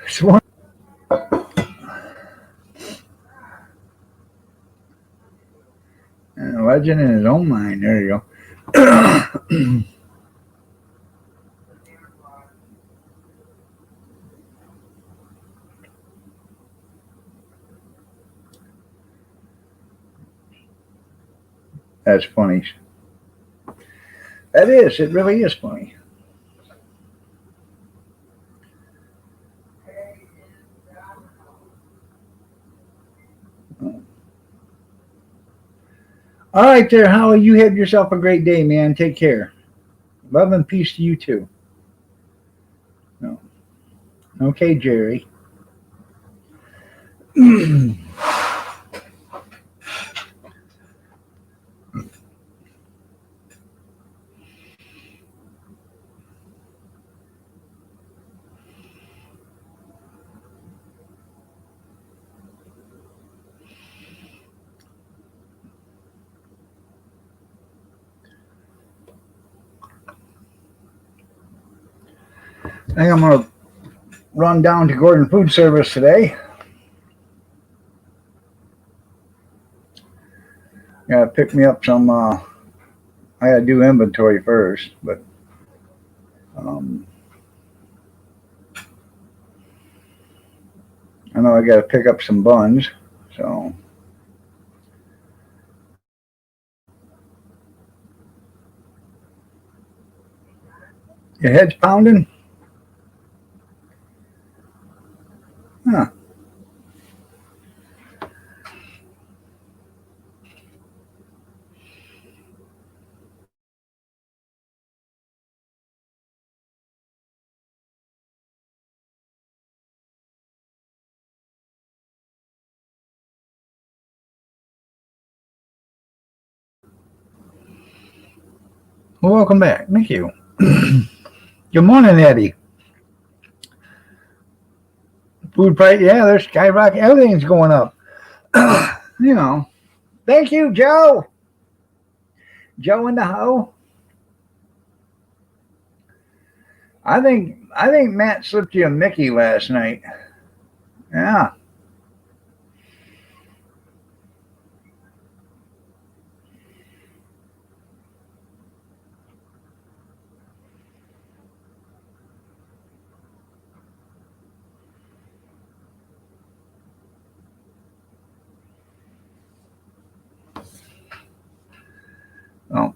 Sworn legend in his own mind. There you go. That's funny. That is. It really is funny. All right, there, Howie. You have yourself a great day, man. Take care. Love and peace to you too. No. Okay, Jerry. I think I'm gonna run down to Gordon Food Service today. Gotta pick me up some. I gotta do inventory first, but um, I know I gotta pick up some buns. So your head's pounding. Huh. Well, welcome back. Thank you. Good morning, Eddie. Food price, yeah, there's skyrocket. Everything's going up. You know. Thank you, Joe. Joe in the hoe. I think Matt slipped you a Mickey last night. Yeah. Oh.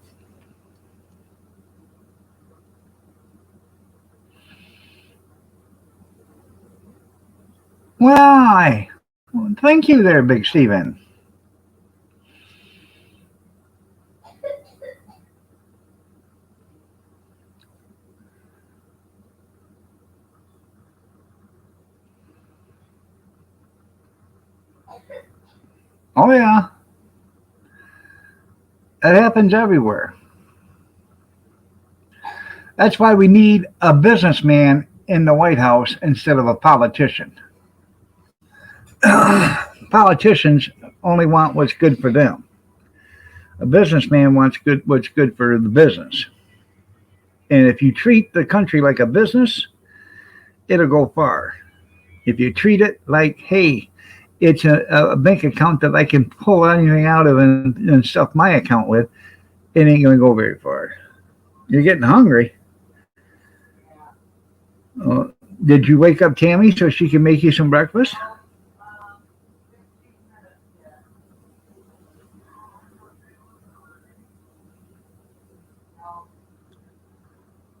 Why? Well, thank you there, Big Steven. Oh yeah. That happens everywhere. That's why we need a businessman in the White House instead of a politician. Politicians only want what's good for them. A businessman wants what's good for the business. And if you treat the country like a business, it'll go far. If you treat it like, hey, it's a bank account that I can pull anything out of and stuff my account with, it ain't going to go very far. You're getting hungry. Uh, did you wake up Tammy so she can make you some breakfast?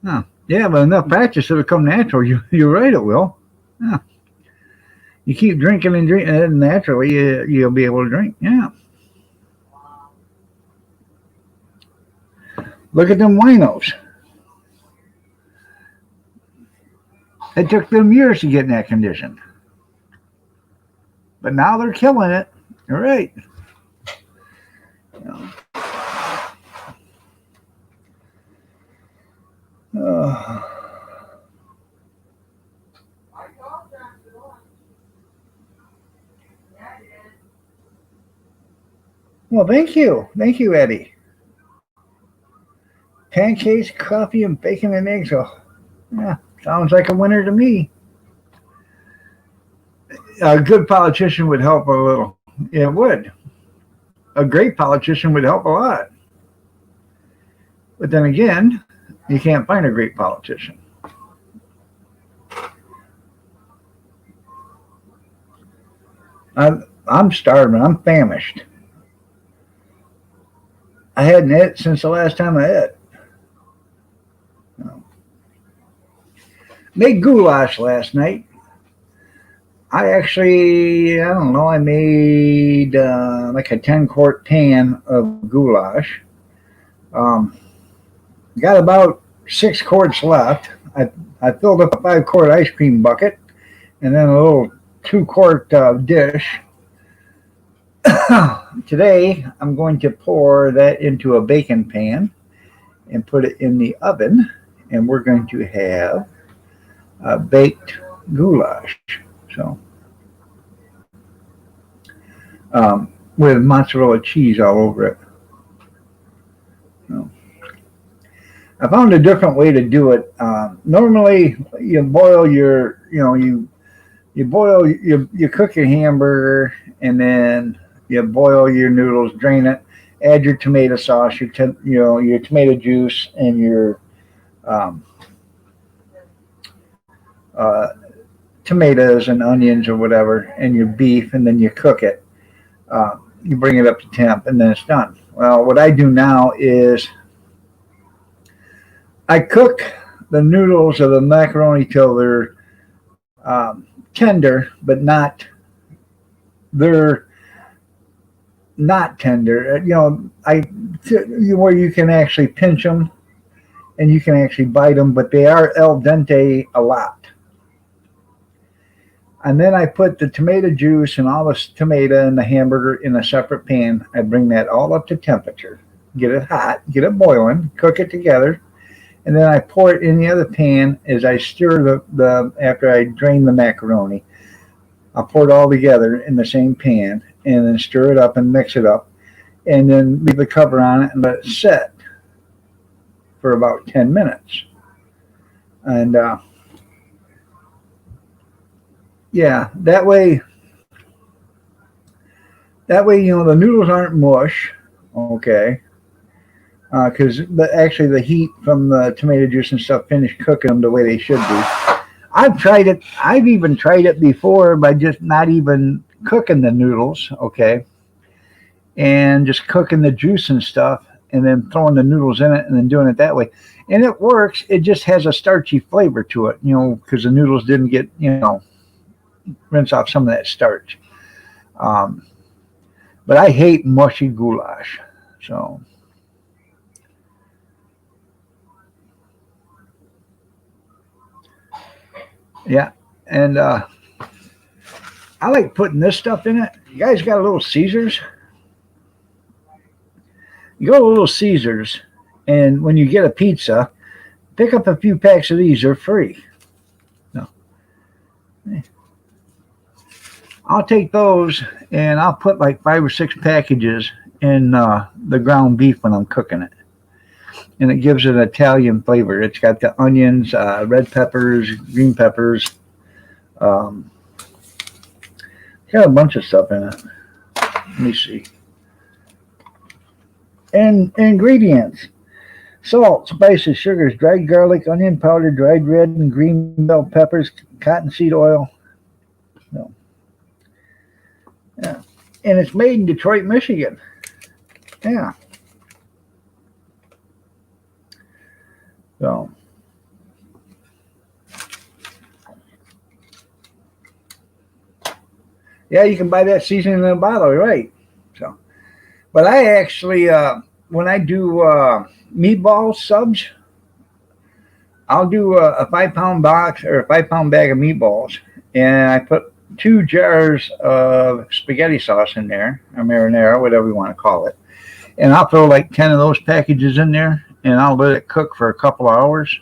Huh. Yeah, but enough practice it'll come natural. You're right, it will. Yeah. You keep drinking and drinking, and naturally you'll be able to drink. Yeah. Look at them winos. It took them years to get in that condition, but now they're killing it. All right. Uh, well, thank you, Eddie. Pancakes, coffee, and bacon and eggs. Oh, yeah, sounds like a winner to me. A good politician would help a little. It would. A great politician would help a lot. But then again, you can't find a great politician. I'm starving. I'm famished. I hadn't ate since the last time I ate. Made goulash last night. I don't know, I made like a 10-quart pan of goulash. Um, got about 6 quarts left. I filled up a 5-quart ice cream bucket and then a little 2-quart dish. Today, I'm going to pour that into a baking pan and put it in the oven, and we're going to have baked goulash. So, with mozzarella cheese all over it. So, I found a different way to do it. Normally, you boil your, you boil, you cook your hamburger, and then you boil your noodles, drain it, add your tomato sauce, your tomato juice, and your um, uh, tomatoes and onions or whatever, and your beef, and then you cook it. You bring it up to temp, and then it's done. Well, what I do now is I cook the noodles or the macaroni till they're tender, but they're not tender. Where you can actually pinch them and you can actually bite them, but they are al dente a lot. And then I put the tomato juice and all the tomato and the hamburger in a separate pan. I bring that all up to temperature, get it hot, get it boiling, cook it together, and then I pour it in the other pan as I stir the after I drain the macaroni. I'll pour it all together in the same pan and then stir it up and mix it up, and then leave the cover on it and let it set for about 10 minutes. And yeah, that way, the noodles aren't mush, okay? Because actually the heat from the tomato juice and stuff finished cooking them the way they should be. I've tried it. I've even tried it before by just not even cooking the noodles, okay, and just cooking the juice and stuff, and then throwing the noodles in it, and then doing it that way. And it works. It just has a starchy flavor to it, because the noodles didn't get, rinse off some of that starch. Um, but I hate mushy goulash. So, yeah. And I like putting this stuff in it. You guys got a little Caesars? You go to Little Caesars, and when you get a pizza, pick up a few packs of these. They're free. No. I'll take those, and I'll put like 5 or 6 packages in the ground beef when I'm cooking it. And it gives it an Italian flavor. It's got the onions, red peppers, green peppers. Um, got a bunch of stuff in it. Let me see. And ingredients: salt, spices, sugars, dried garlic, onion powder, dried red and green bell peppers, cottonseed oil. No. Yeah. And it's made in Detroit, Michigan. Yeah. So, yeah, you can buy that seasoning in a bottle, right? So, but I actually, when I do meatball subs, I'll do a 5 pound box or a 5 pound bag of meatballs, and I put 2 jars of spaghetti sauce in there, or marinara, whatever you want to call it. And I'll throw like 10 of those packages in there, and I'll let it cook for a couple of hours.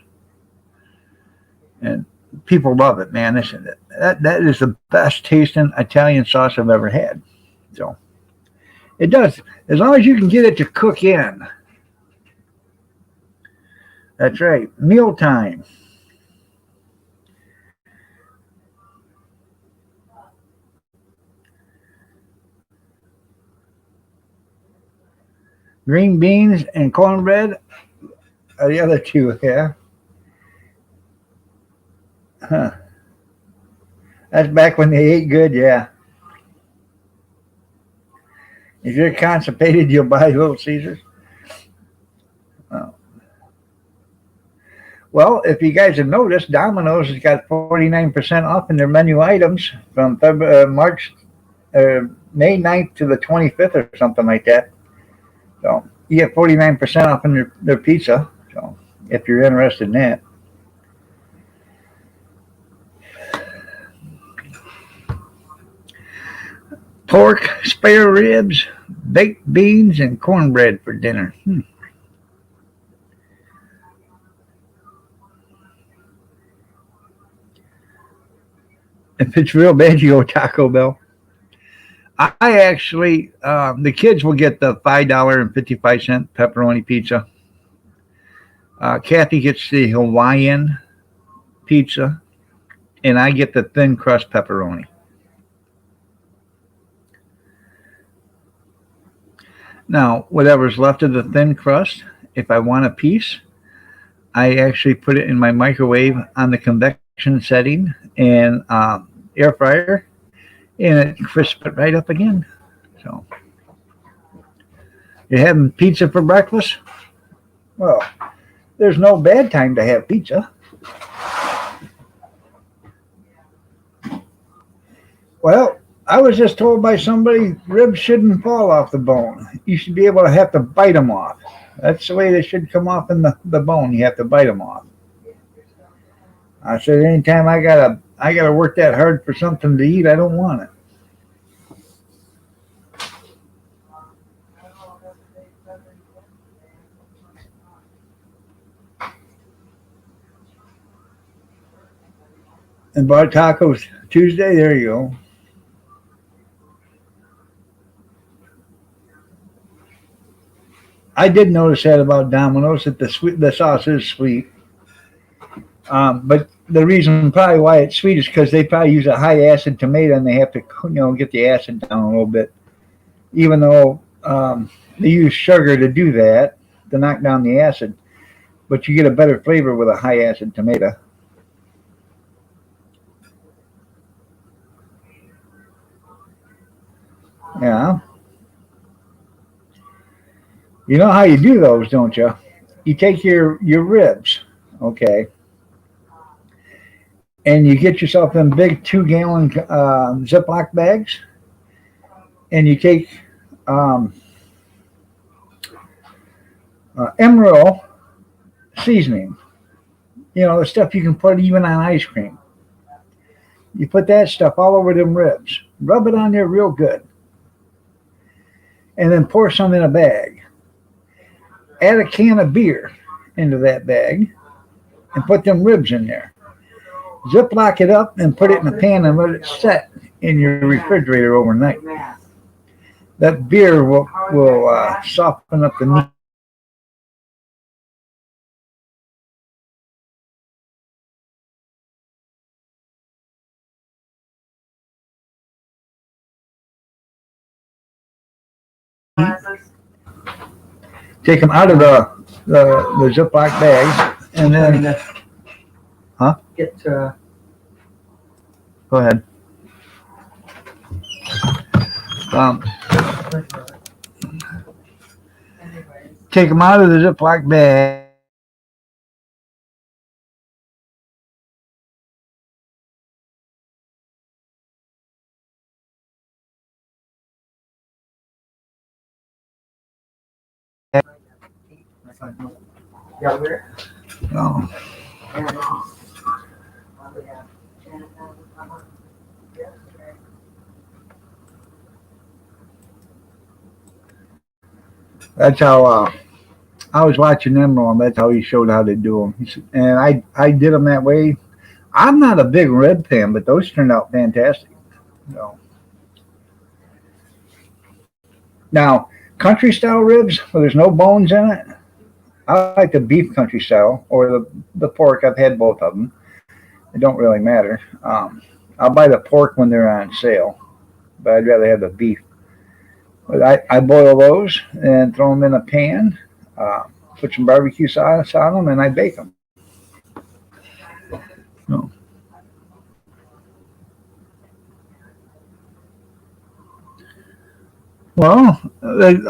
And people love it, man. That is the best tasting Italian sauce I've ever had. So it does, as long as you can get it to cook in. That's right, mealtime. Green beans and cornbread are the other two. Yeah. Huh. That's back when they ate good. Yeah. If you're constipated, you'll buy Little Caesars. Oh. Well, if you guys have noticed, Domino's has got 49% off in their menu items from March, May 9th to the 25th or something like that. So you get 49% off in their pizza. So if you're interested in that. Pork, spare ribs, baked beans, and cornbread for dinner. If it's real bad, you go Taco Bell. I actually, the kids will get the $5.55 pepperoni pizza. Kathy gets the Hawaiian pizza, and I get the thin crust pepperoni. Now, whatever's left of the thin crust, if I want a piece, I actually put it in my microwave on the convection setting and air fryer, and it crisps it right up again. So, you're having pizza for breakfast? Well, there's no bad time to have pizza. Well, I was just told by somebody ribs shouldn't fall off the bone. You should be able to have to bite them off. That's the way they should come off in the bone. You have to bite them off. I said, anytime I gotta work that hard for something to eat, I don't want it. And bought tacos Tuesday. There you go. I did notice that about Domino's that the sauce is sweet. But the reason probably why it's sweet is because they probably use a high acid tomato and they have to get the acid down a little bit. Even though they use sugar to do that to knock down the acid, but you get a better flavor with a high acid tomato. Yeah, you know how you do those, don't you? You take your ribs, okay, and you get yourself them big 2 gallon Ziploc bags, and you take um, Emerald seasoning. You know, the stuff you can put even on ice cream. You put that stuff all over them ribs. Rub it on there real good, and then pour some in a bag. Add a can of beer into that bag and put them ribs in there. Ziploc it up and put it in a pan and let it set in your refrigerator overnight. That beer will soften up the meat. Take them out of the Ziploc bag and then, huh? Go ahead. Um, Take them out of the Ziploc bag. Oh, that's how I was watching Emerald, and that's how he showed how to do them. And I did them that way. I'm not a big rib fan, but those turned out fantastic. So, now, country style ribs, where there's no bones in it, I like the beef country style or the pork. I've had both of them. It don't really matter. I'll buy the pork when they're on sale, but I'd rather have the beef. I boil those and throw them in a pan. Uh, put some barbecue sauce on them, and I bake them. So, well,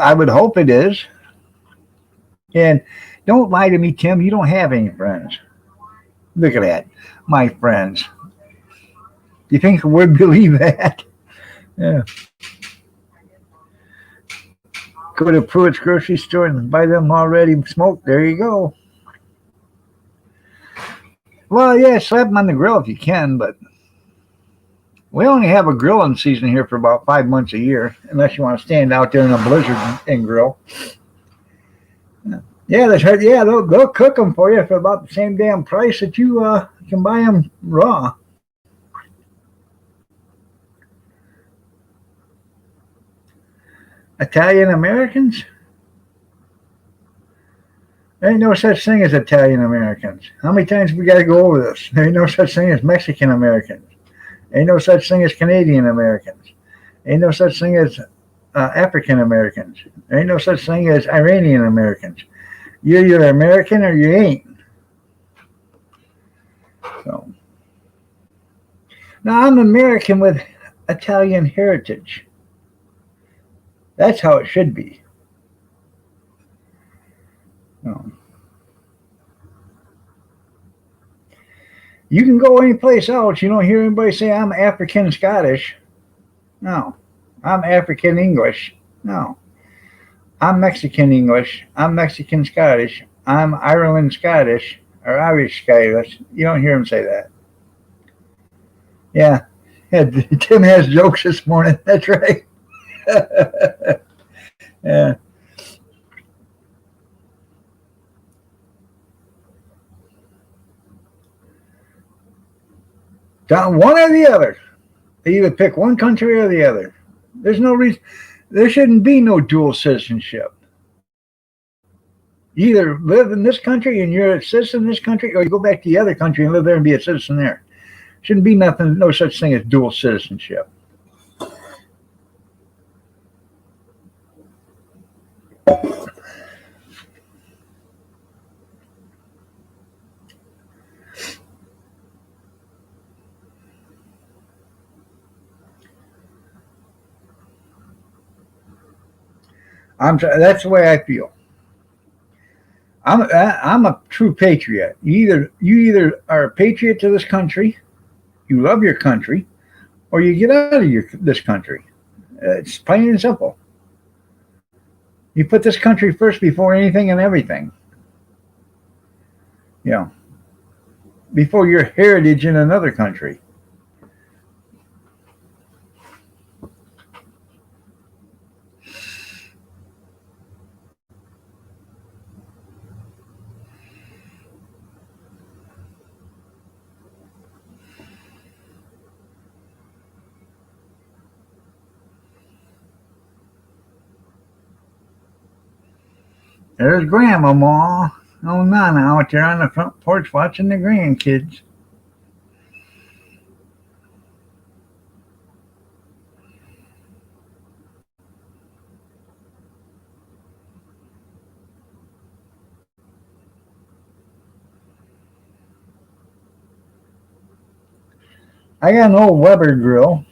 I would hope it is. And don't lie to me, Tim. You don't have any friends. Look at that, my friends. You think I would believe that? Yeah. Go to Pruitt's grocery store and buy them already smoked. There you go. Well, yeah, slap them on the grill if you can, but we only have a grilling season here for about 5 months a year, unless you want to stand out there in a blizzard and grill. Yeah, that's right. Yeah, they'll cook them for you for about the same damn price that you can buy them raw. Italian Americans? There ain't no such thing as Italian Americans. How many times we got to go over this? There ain't no such thing as Mexican Americans. Ain't no such thing as Canadian Americans. Ain't no such thing as African Americans. There ain't no such thing as Iranian Americans. You're either American or you ain't. So now I'm American with Italian heritage. That's how it should be. So, you can go anyplace else. You don't hear anybody say I'm African Scottish. No. I'm African English. No. I'm Mexican English. I'm Mexican Scottish. I'm Ireland Scottish or Irish Scottish. You don't hear them say that. Yeah. Yeah, Tim has jokes this morning. That's right. Yeah. One or the other. They either pick one country or the other. There's no reason. There shouldn't be no dual citizenship. You either live in this country and you're a citizen in this country, or you go back to the other country and live there and be a citizen there. Shouldn't be nothing, no such thing as dual citizenship. That's the way I feel. I'm a true patriot. You either are a patriot to this country, you love your country, or you get out of this country. It's plain and simple. You put this country first before anything and everything. You know, before your heritage in another country. There's Grandmama. Oh, Nana out there on the front porch watching the grandkids. I got an old Weber grill.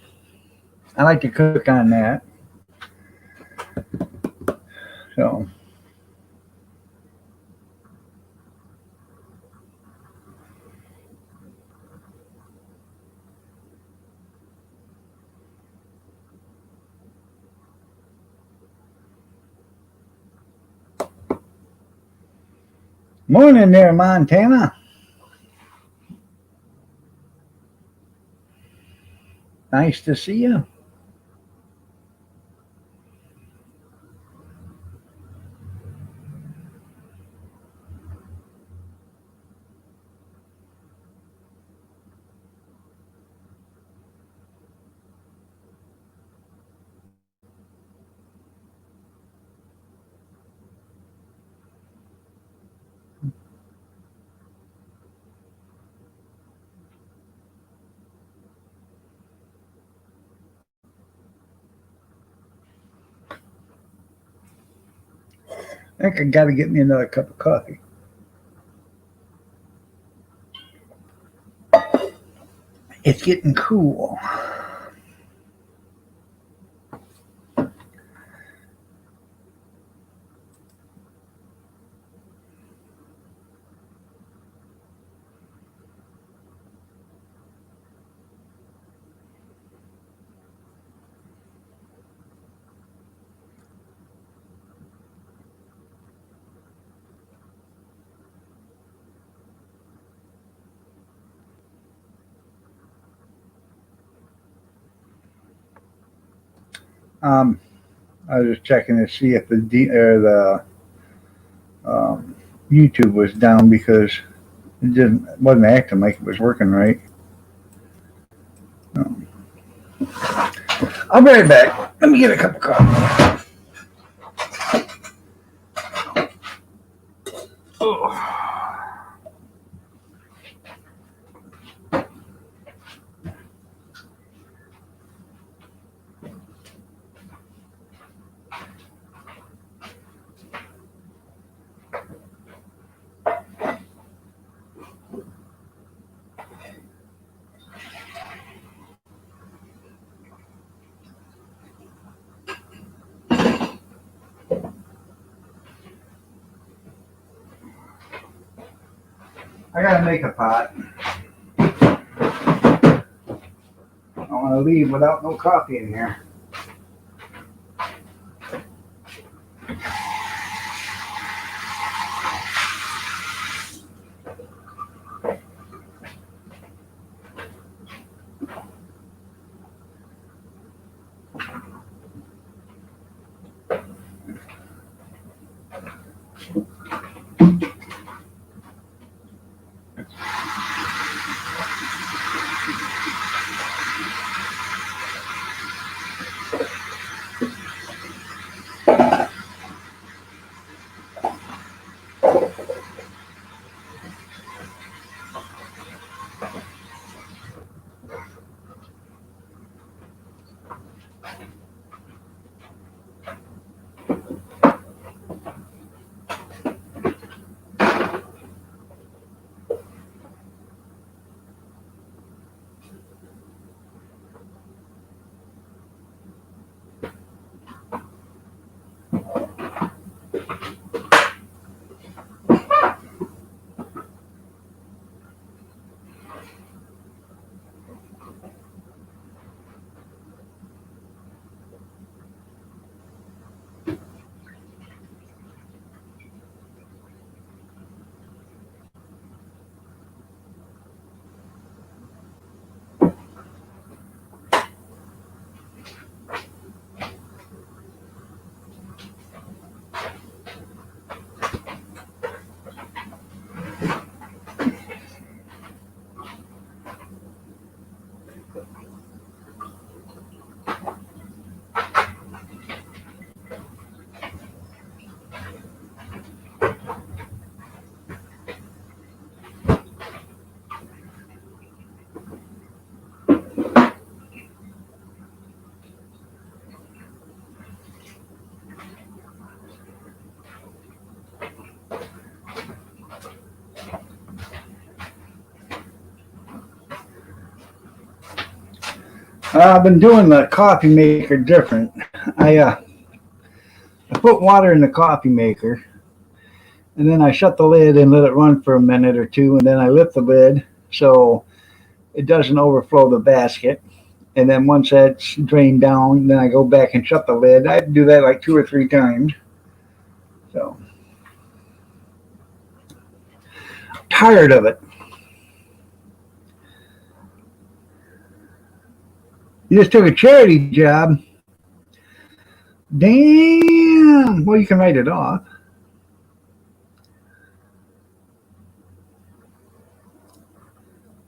I like to cook on that. So, morning there, Montana. Nice to see you. I think I got to get me another cup of coffee. It's getting cool. Um, I was just checking to see if the um, YouTube was down because wasn't acting like it was working right. Um, I'll be right back. Let me get a cup of coffee. Oh. I gotta make a pot. I don't want to leave without no coffee in here. I've been doing the coffee maker different. I put water in the coffee maker, and then I shut the lid and let it run for a minute or two, and then I lift the lid so it doesn't overflow the basket. And then once that's drained down, then I go back and shut the lid. I do that like 2 or 3 times. So tired of it. You just took a charity job. Damn. Well, you can write it off.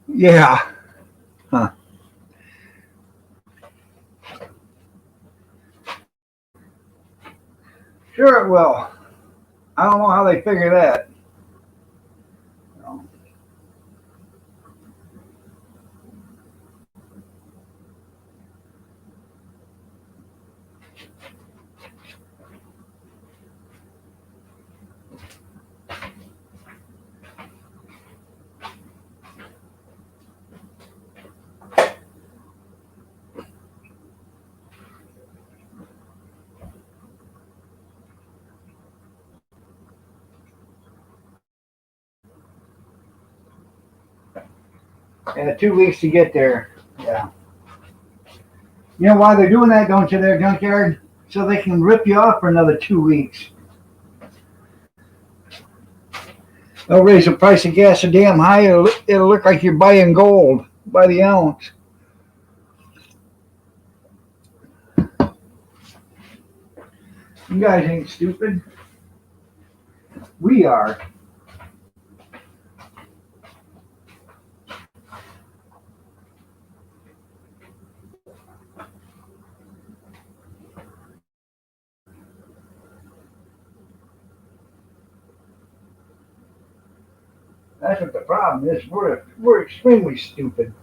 Yeah. Huh. Sure it will. I don't know how they figure that. Yeah, 2 weeks to get there. Yeah. You know why they're doing that, don't you, there, junkyard? So they can rip you off for another 2 weeks. They'll raise the price of gas so damn high, it'll look like you're buying gold by the ounce. You guys ain't stupid. We are. That's what the problem is. We're extremely stupid.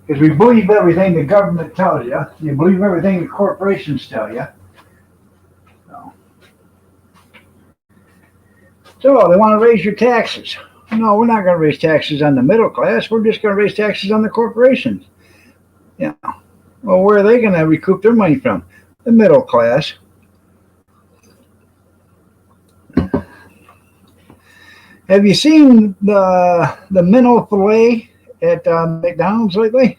Because we believe everything the government tells you. You believe everything the corporations tell you. So, so they want to raise your taxes. No, we're not going to raise taxes on the middle class. We're just going to raise taxes on the corporations. Yeah. Well, where are they going to recoup their money from? The middle class. Have you seen the minnow fillet at McDonald's lately?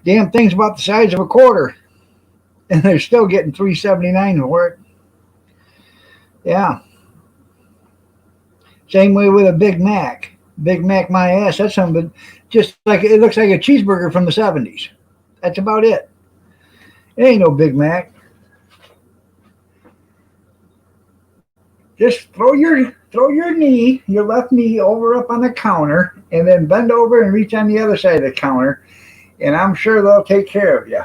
Damn thing's about the size of a quarter, and they're still getting $3.79 for it. Yeah. Same way with a Big Mac. Big Mac, my ass. That's something just like it looks like a cheeseburger from the '70s. That's about it. It ain't no Big Mac. Just your left knee over up on the counter, and then bend over and reach on the other side of the counter, and I'm sure they'll take care of you.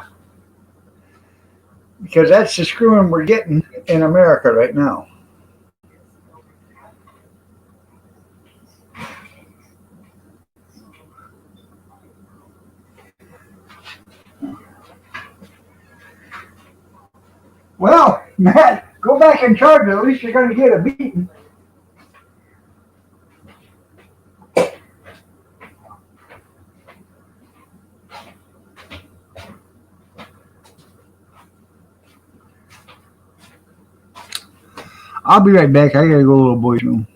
Because that's the screwing we're getting in America right now. Well, Matt, go back and charge it. At least you're going to get a beating. I'll be right back. I gotta go, little boy's room.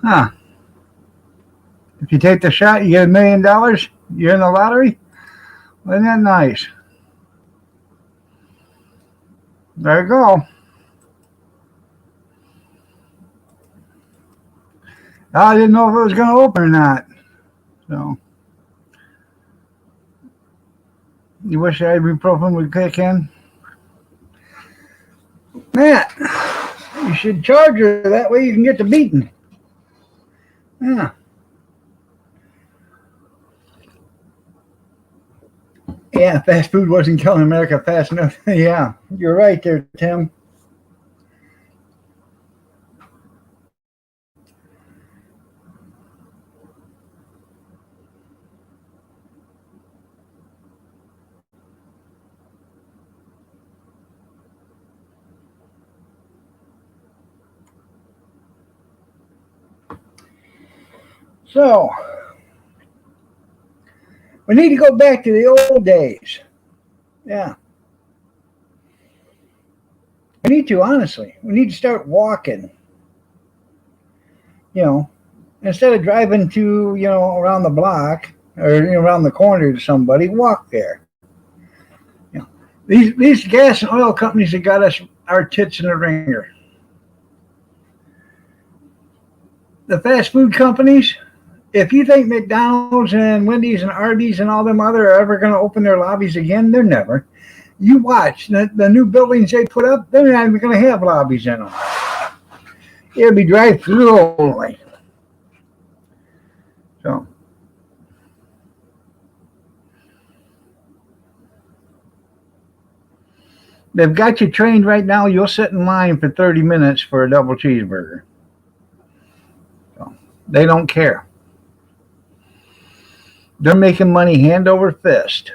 Huh. If you take the shot, you get $1 million. You're in the lottery. Isn't that nice? There you go. I didn't know if it was going to open or not. So you wish ibuprofen would kick in? Matt, you should charge her. That way you can get the beating. Yeah. Yeah, fast food wasn't killing America fast enough. Yeah, you're right there, Tim. So, we need to go back to the old days. Yeah, we need to, honestly. We need to start walking, you know, instead of driving to, around the block or around the corner to somebody, walk there. You know, these gas and oil companies that got us our tits in the ringer. The fast food companies, if you think McDonald's and Wendy's and Arby's and all them other are ever going to open their lobbies again, they're never. You watch the new buildings they put up, they're not even going to have lobbies in them. It'll be drive-through only. So they've got you trained right now. You'll sit in line for 30 minutes for a double cheeseburger. So they don't care. They're making money hand over fist.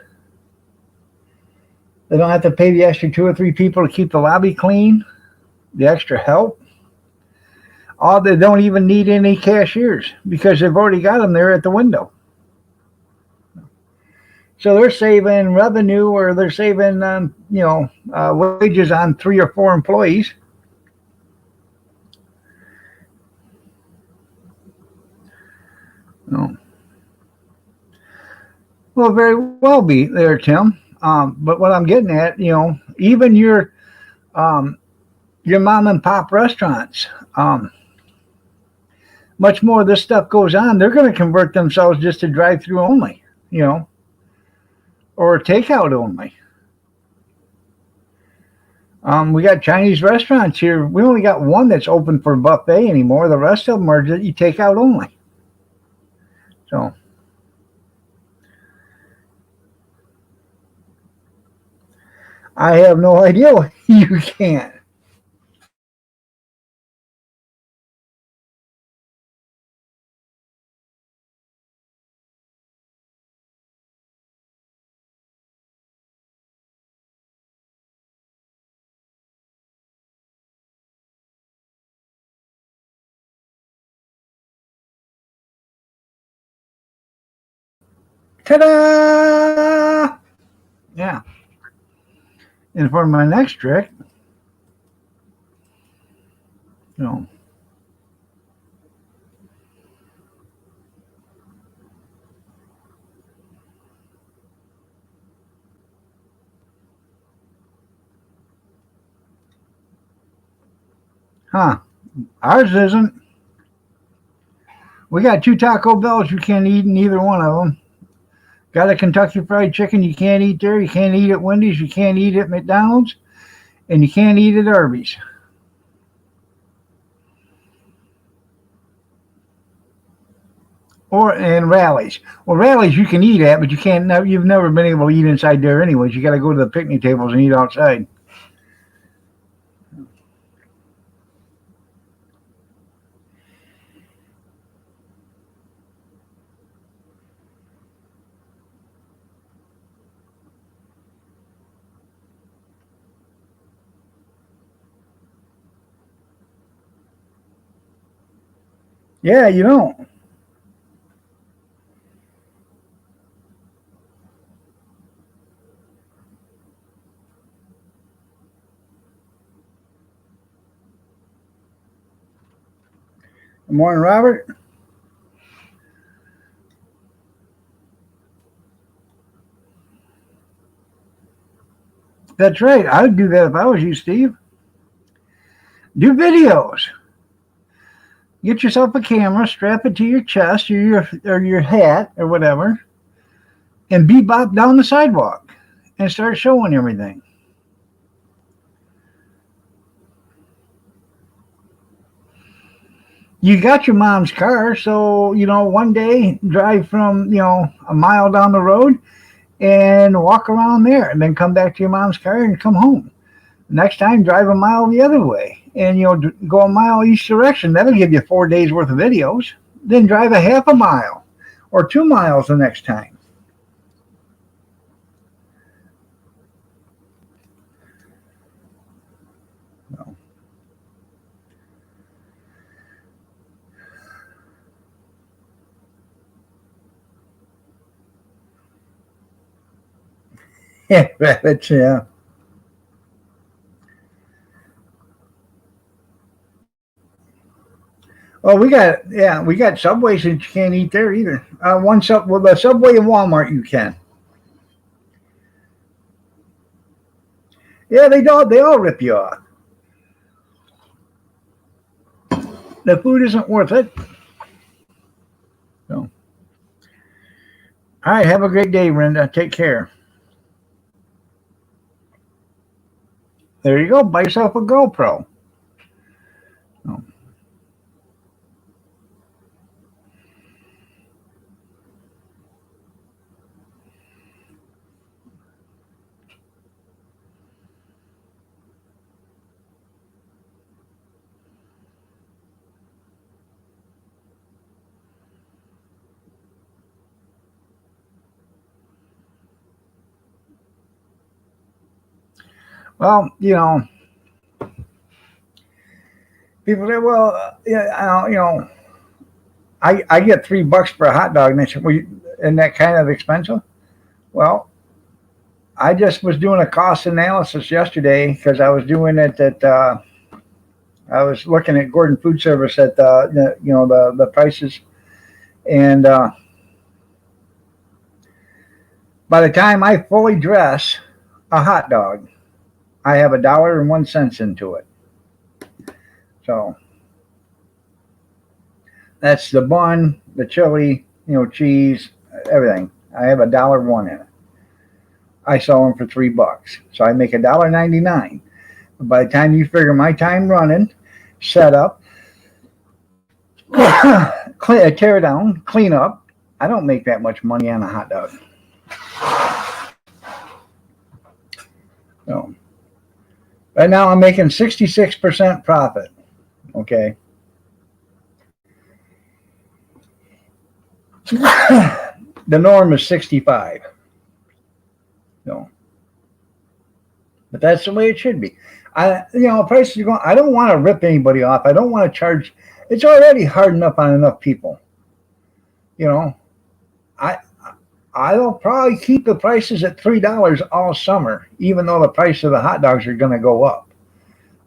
They don't have to pay the extra two or three people to keep the lobby clean, the extra help. All they don't even need any cashiers because they've already got them there at the window. So they're saving revenue or they're saving, wages on 3 or 4 employees. Oh. Well, very well be there, Tim. But what I'm getting at, even your mom and pop restaurants, much more of this stuff goes on. They're going to convert themselves just to drive through only, or takeout only. We got Chinese restaurants here. We only got one that's open for buffet anymore. The rest of them are just you take out only. So I have no idea why you can't. Ta-da! Yeah. And for my next trick, you know, huh? Ours isn't. We got two Taco Bells. You can't eat in either one of them. Got a Kentucky Fried Chicken. You can't eat there. You can't eat at Wendy's. You can't eat at McDonald's, and you can't eat at Arby's. Or and rallies. Well, rallies you can eat at, but you can't. You've never been able to eat inside there, anyways. You got to go to the picnic tables and eat outside. Yeah, you don't. Good morning, Robert. That's right. I would do that if I was you, Steve. Do videos. Get yourself a camera, strap it to your chest or your hat or whatever, and bebop down the sidewalk and start showing everything. You got your mom's car, so one day drive from a mile down the road and walk around there, and then come back to your mom's car and come home. Next time, drive a mile the other way, and go a mile each direction. That'll give you 4 days worth of videos. Then drive a half a mile or 2 miles the next time. No. Yeah, rabbits. Yeah. Well, we got Subways that you can't eat there either. The Subway and Walmart you can. Yeah, they all rip you off. The food isn't worth it. So, all right, have a great day, Brenda. Take care. There you go. Buy yourself a GoPro. Oh. Well, people say, well, yeah, I get $3 for a hot dog, and they said, well, isn't that kind of expensive? Well, I just was doing a cost analysis yesterday because I was doing it at I was looking at Gordon Food Service at the prices, and by the time I fully dress a hot dog, I have $1.01 into it. So that's the bun, the chili, cheese, everything. I have $1.01 in it. I sell them for $3, so I make $1.99. By the time you figure my time running, set up, tear down, clean up, I don't make that much money on a hot dog. So right now I'm making 66% profit. Okay. The norm is 65. So, but that's the way it should be. Prices are going. I don't want to rip anybody off. I don't want to charge. It's already hard enough on enough people. I'll probably keep the prices at $3 all summer, even though the price of the hot dogs are going to go up.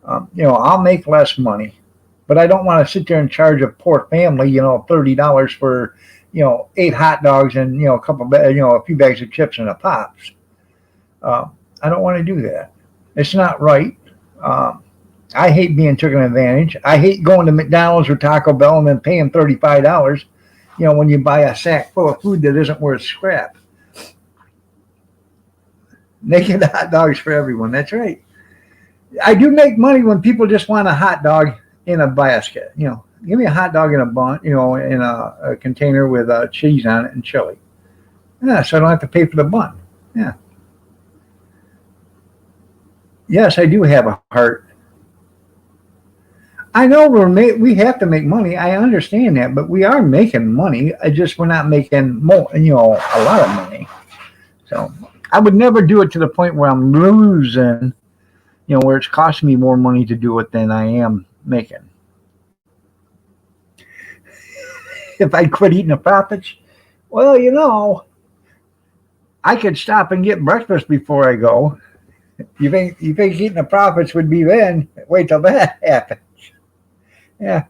I'll make less money, but I don't want to sit there and charge a poor family, $30 for, 8 hot dogs and a few bags of chips and a Pops. I don't want to do that. It's not right. I hate being taken advantage. I hate going to McDonald's or Taco Bell and then paying $35. When you buy a sack full of food that isn't worth scrap. Naked hot dogs for everyone. That's right. I do make money when people just want a hot dog in a basket. Give me a hot dog in a bun, in a container with cheese on it and chili. Yeah, so I don't have to pay for the bun. Yeah. Yes, I do have a heart. I know we have to make money. I understand that, but we are making money. We're not making more, a lot of money. So I would never do it to the point where I'm losing, where it's costing me more money to do it than I am making. If I quit eating the profits, well, I could stop and get breakfast before I go. You think eating the profits would be then? Wait till that happens. Yeah.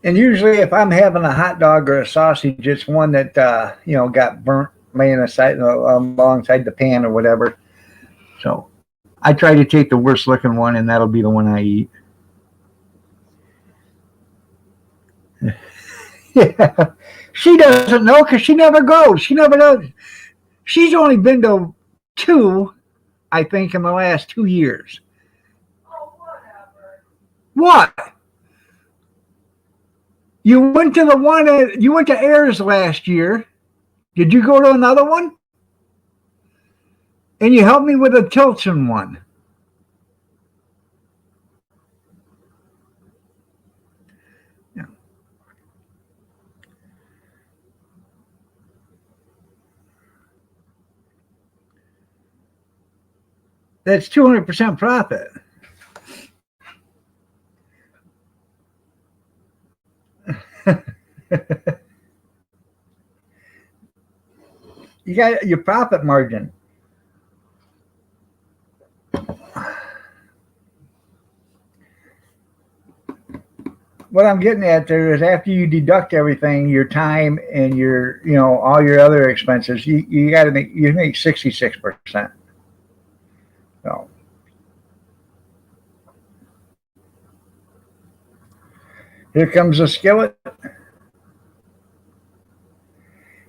And usually, if I'm having a hot dog or a sausage, it's one that got burnt laying aside alongside the pan or whatever. So I try to take the worst looking one, and that'll be the one I eat. Yeah, she doesn't know because she never goes. She never knows. She's only been to two, I think, in the last 2 years. What? You went to the one. You went to Ayers last year. Did you go to another one? And you helped me with a Tilton one. Yeah. That's 200% profit. You got your profit margin. What I'm getting at there is after you deduct everything, your time and your, all your other expenses, you got to make 66%. So here comes the skillet.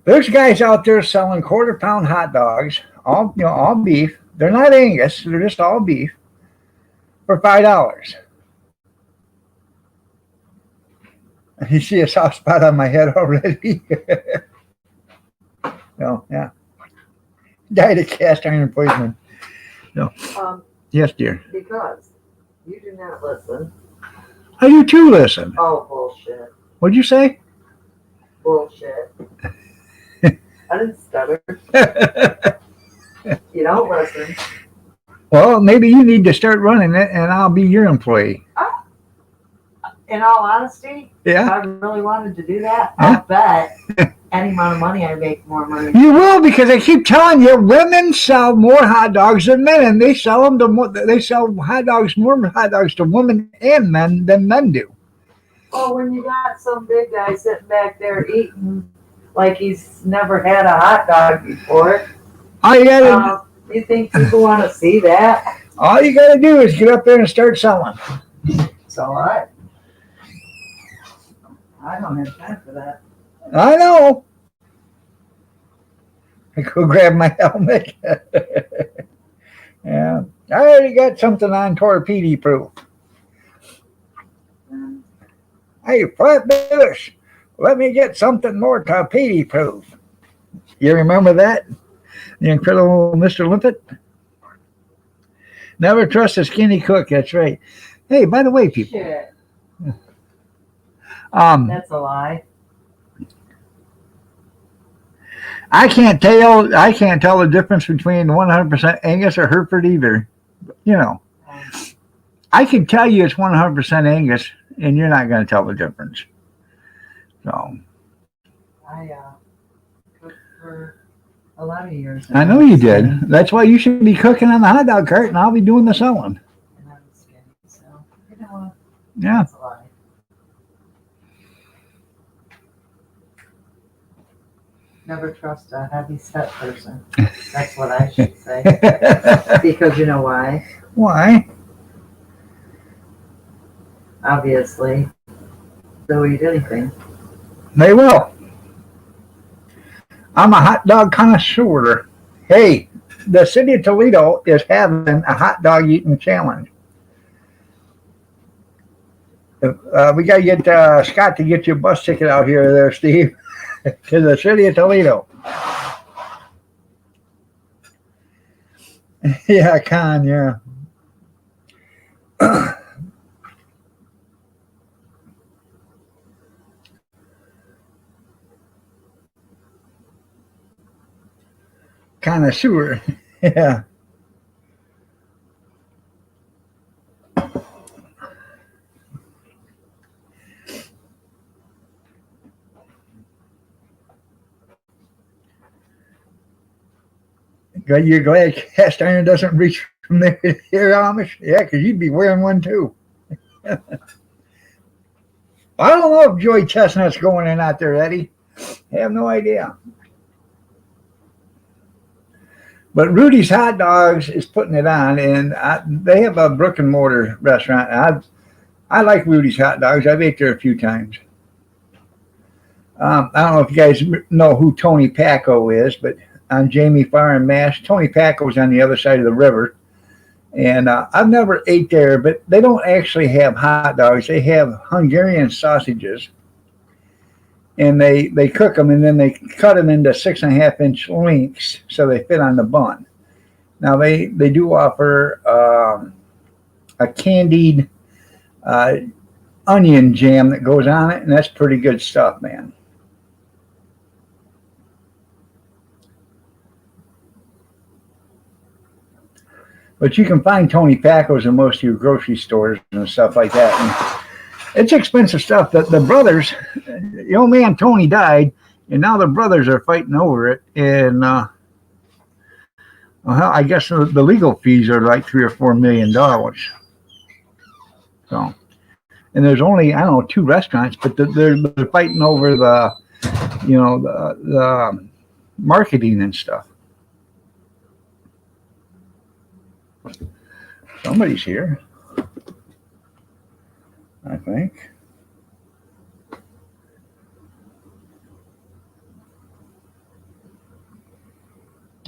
There's guys out there selling quarter-pound hot dogs, all beef. They're not Angus; they're just all beef for $5. You see a soft spot on my head already. No, yeah, died of cast iron poisoning. No, yes, dear. Because you do not listen. I do too. Listen. Oh, bullshit. What'd you say? Bullshit. I didn't stutter. You don't listen. Well, maybe you need to start running it, and I'll be your employee. In all honesty, Yeah. if I really wanted to do that, I'll bet any amount of money I make more money. You will, because I keep telling you, women sell more hot dogs than men, and they sell hot dogs to women and men than men do. Oh, when you got some big guy sitting back there eating like he's never had a hot dog before, you think people want to see that? All you got to do is get up there and start selling. So what? I don't have time for that. I know. I go grab my helmet. Yeah, I already got something on torpedo proof. Hey, Flatbush, let me get something more torpedo proof. You remember that? The Incredible Mr. Limpet? Never trust a skinny cook, that's right. Hey, by the way, people. Shit. That's a lie. I can't tell the difference between 100% Angus or Hereford either. I can tell you it's 100% Angus, and you're not going to tell the difference. So I cooked for a lot of years. I know you did. That's why you should be cooking on the hot dog cart, and I'll be doing the selling. And I was skinny, so you know what? Yeah. That's a lie. Never trust a heavy set person. That's what I should say. Because you know why? Why? Obviously, they'll eat anything. They will. I'm a hot dog connoisseur. Hey, the city of Toledo is having a hot dog eating challenge. We got to get Scott to get you a bus ticket out here there, Steve, to the city of Toledo. Yeah, Con, yeah. Connoisseur, yeah. You're glad cast iron doesn't reach from there to here, Amish? Yeah, because you'd be wearing one too. I don't know if Joey Chestnut's going or not there, Eddie. I have no idea. But Rudy's Hot Dogs is putting it on, and they have a brick and mortar restaurant. I like Rudy's Hot Dogs. I've ate there a few times. I don't know if you guys know who Tony Pacco is, but on Jamie Farr and Mash, Tony Pacco's on the other side of the river. And I've never ate there, but they don't actually have hot dogs. They have Hungarian sausages, and they cook them, and then they cut them into 6.5-inch lengths so they fit on the bun. Now they do offer a candied onion jam that goes on it, and that's pretty good stuff, man. But you can find Tony Pacco's in most of your grocery stores and stuff like that. And it's expensive stuff. The brothers, the old man Tony died, and now the brothers are fighting over it. And well, I guess the legal fees are like $3 or $4 million. So, and there's only, I don't know, 2 restaurants, but they're fighting over the marketing and stuff. Somebody's here, I think.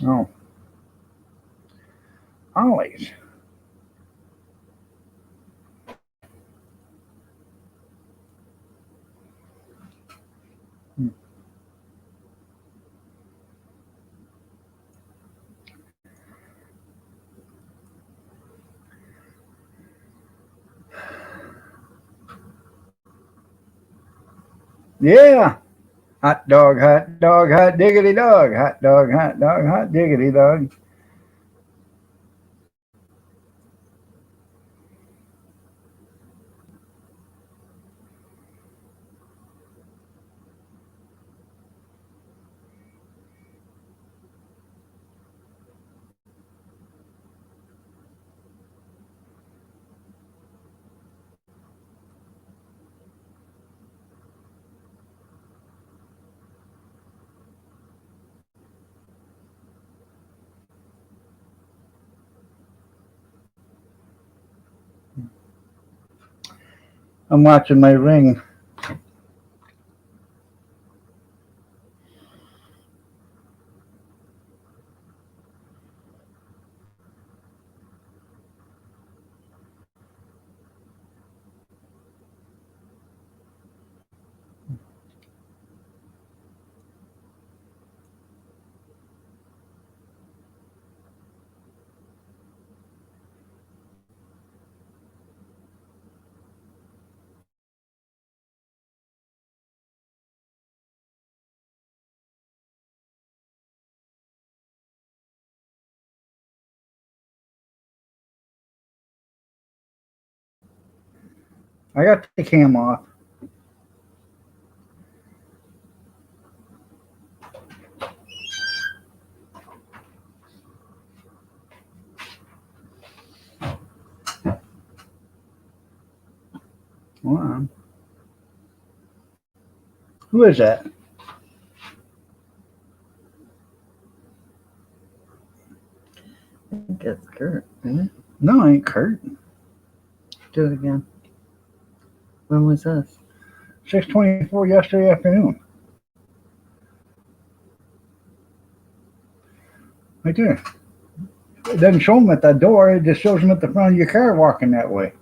Oh, Ollie's. Yeah. Hot dog, hot diggity dog. Hot dog, hot diggity dog. I'm watching my ring. I got the cam off. Hold on. Who is that? I think it's Kurt, isn't it? No, it ain't Kurt. Do it again. When was this? 6:24 yesterday afternoon. Right there. It doesn't show them at the door. It just shows them at the front of your car walking that way.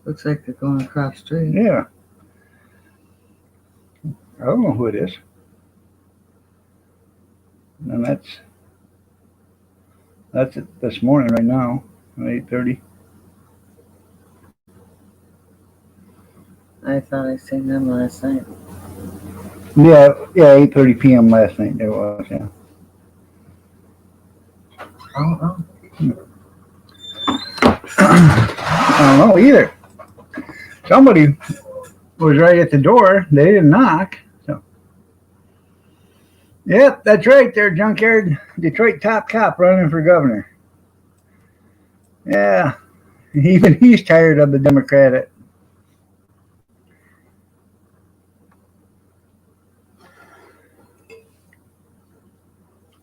Looks like they're going across the street. Yeah. I don't know who it is. And that's it this morning right now at 8:30. I thought I seen them last night. Yeah, 8:30 p.m. last night there was, yeah. Oh. I don't know either. Somebody was right at the door. They didn't knock. So, yep, that's right there, Junkyard. Detroit top cop running for governor. Yeah, Even he's tired of the Democratic.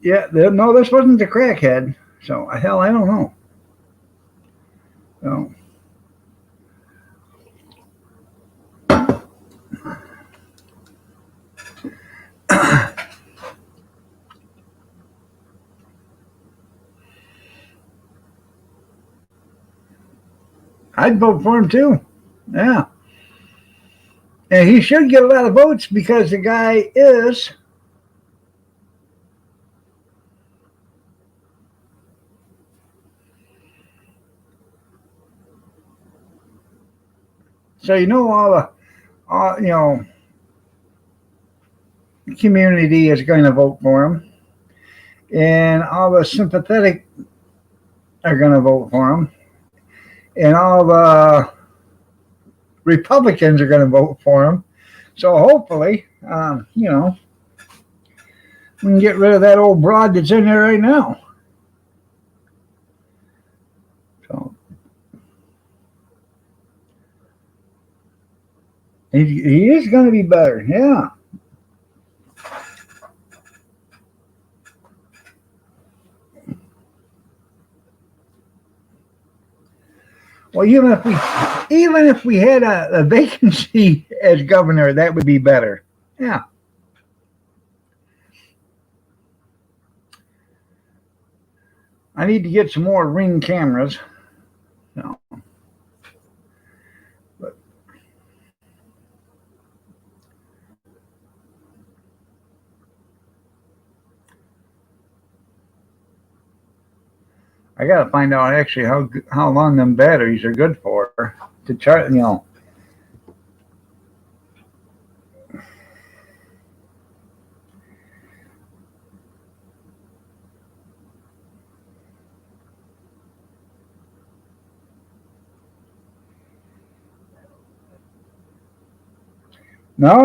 Yeah, no, this wasn't the crackhead. So hell, I don't know. So I'd vote for him too. Yeah, and he should get a lot of votes because the guy is. So all the, community is going to vote for him, and all the sympathetic are going to vote for him, and all the Republicans are going to vote for him. So hopefully, we can get rid of that old broad that's in there right now. So he is going to be better. Yeah. Well, even if we had a vacancy as governor, that would be better. Yeah. I need to get some more Ring cameras. So, but I got to find out actually how long them batteries are good for to charge. No,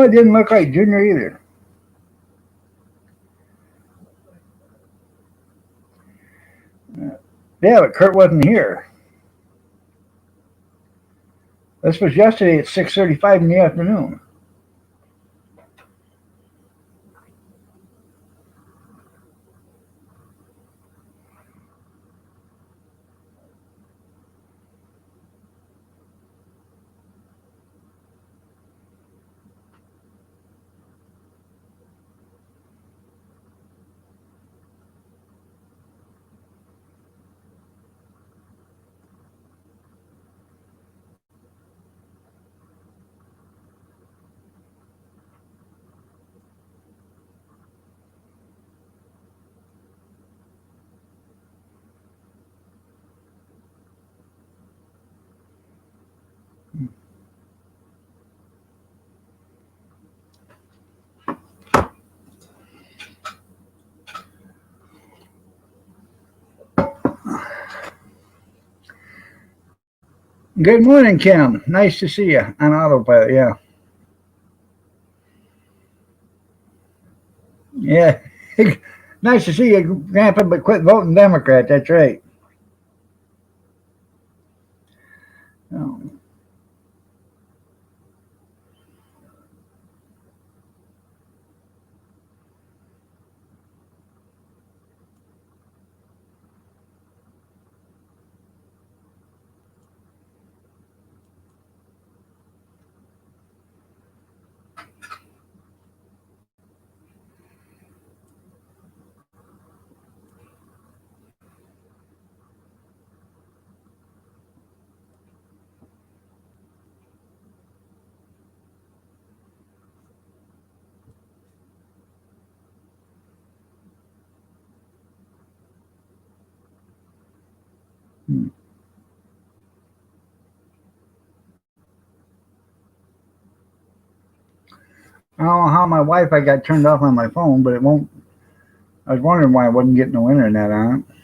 it didn't look like Junior either. Yeah, but Kurt wasn't here. This was yesterday at 6:35 in the afternoon. Good morning, Kim. Nice to see you on autopilot. Yeah. Yeah. Nice to see you, Grandpa, but quit voting Democrat. That's right. Oh. I don't know how my Wi-Fi got turned off on my phone, but it won't. I was wondering why I wasn't getting no internet on it.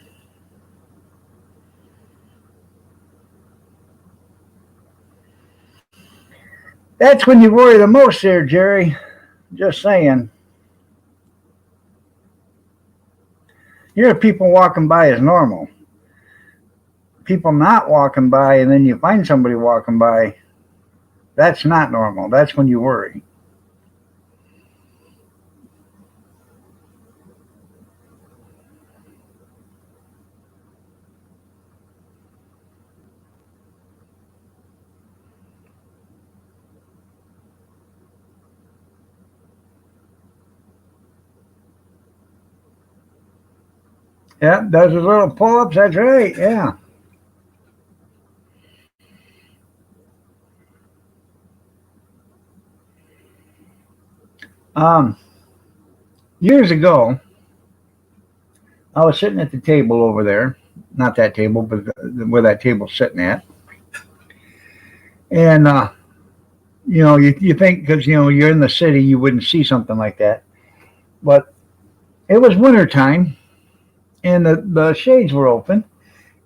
That's when you worry the most there, Jerry. Just saying. Here are people walking by as normal. people not walking by and then you find somebody walking by, that's not normal. That's when you worry. Yeah, does his little pull-ups. That's right. Yeah. Um, Years ago, I was sitting at the table over there, not that table, but where that table's sitting at, and you think because you're in the city, you wouldn't see something like that, but it was winter time, and the shades were open,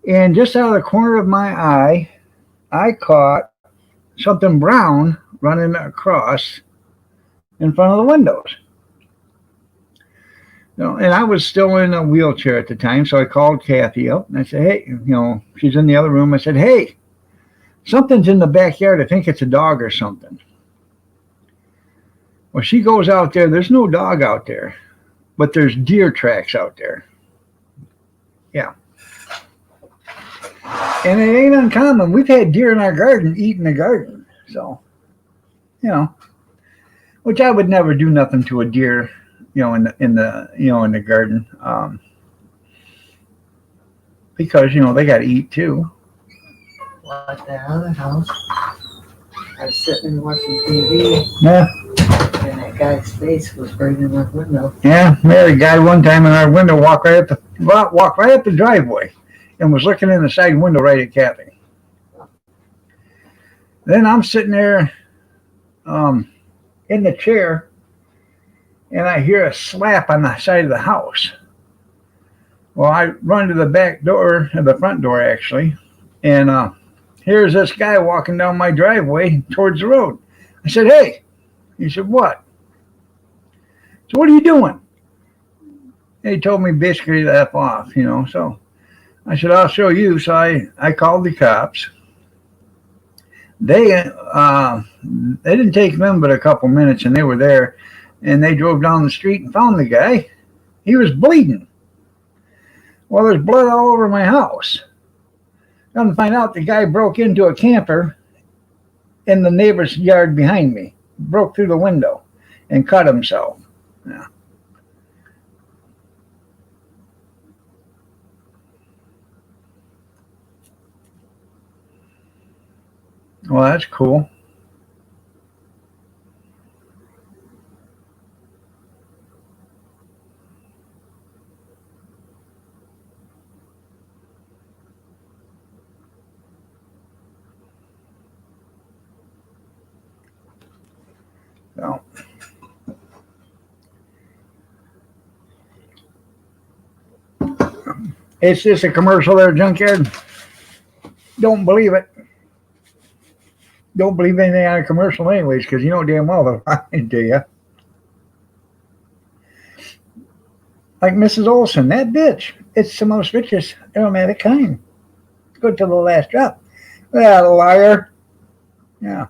and just out of the corner of my eye, I caught something brown running across in front of the windows. And I was still in a wheelchair at the time, so I called Kathy up and I said, "Hey, she's in the other room." I said, "Hey, something's in the backyard. I think it's a dog or something." Well, she goes out there. There's no dog out there, but there's deer tracks out there. Yeah, and it ain't uncommon. We've had deer in our garden eating the garden, so which I would never do nothing to a deer in the garden, because they got to eat too. Well, at that other house, I was sitting and watching TV. Yeah. And that guy's face was right in our window. Yeah, we had a guy one time in our window walk right up the driveway, and was looking in the side window right at Kathy. Then I'm sitting there, in the chair, and I hear a slap on the side of the house. Well, I run to the back door, or the front door actually, and here's this guy walking down my driveway towards the road. I said, "Hey." He said, "What?" So, "What are you doing?" And he told me basically to F off, so I said, "I'll show you." So I called the cops. They didn't take them but a couple minutes, and they were there. And they drove down the street and found the guy. He was bleeding. Well, there's blood all over my house. Come to find out, the guy broke into a camper in the neighbor's yard behind me, broke through the window, and cut himself. Yeah. Well, that's cool. So, it's just a commercial there, Junkyard. Don't believe it. Don't believe anything on a commercial anyways, because you know damn well they're lying to you. Like Mrs. Olson, that bitch. It's the most richest aromatic kind. Good to the last drop. That liar. Yeah.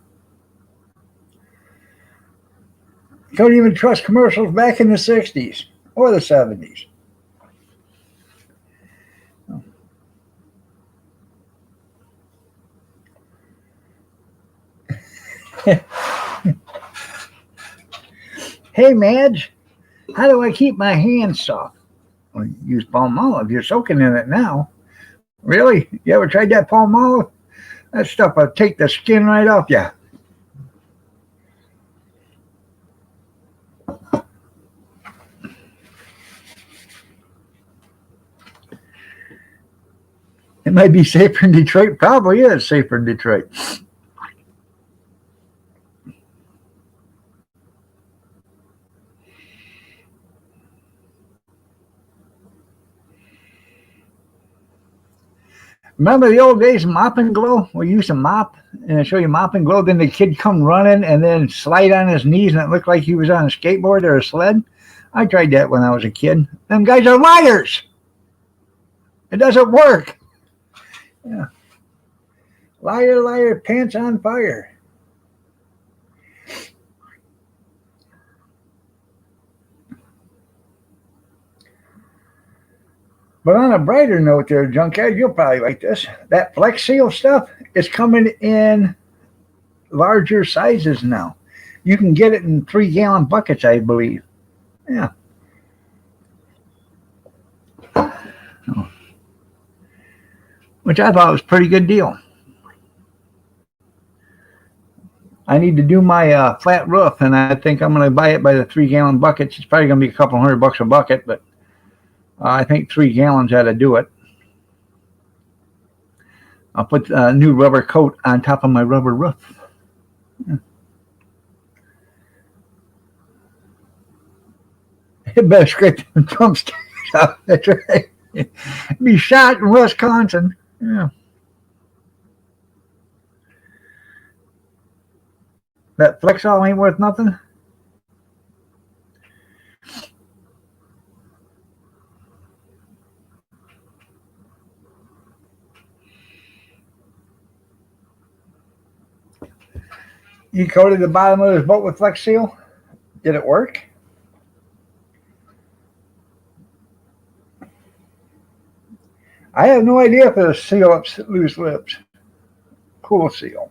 Couldn't even trust commercials back in the 60s or the 70s. Hey, Madge, how do I keep my hands soft? Well, use Palmolive. You're soaking in it now. Really? You ever tried that Palmolive? That stuff will take the skin right off you. It might be safer in Detroit. Probably is safer in Detroit. Remember the old days of Mop and Glow? We used to mop and I show you Mop and Glow. Then the kid come running and then slide on his knees and it looked like he was on a skateboard or a sled. I tried that when I was a kid. Them guys are liars. It doesn't work. Yeah. Liar, liar, pants on fire. But on a brighter note there, Junkhead, you'll probably like this. That Flex Seal stuff is coming in larger sizes now. You can get it in 3-gallon buckets, I believe. Yeah. Which I thought was a pretty good deal. I need to do my flat roof, and I think I'm going to buy it by the 3-gallon buckets. It's probably going to be a couple $100 a bucket, but I think 3 gallons ought to do it. I'll put a new rubber coat on top of my rubber roof. Yeah. It better scrape them drumsticks out. That's right. Be shot in Wisconsin. Yeah. That Flexol ain't worth nothing. You coated the bottom of this boat with Flex Seal? Did it work? I have no idea if it'll seal up loose lips. Cool seal.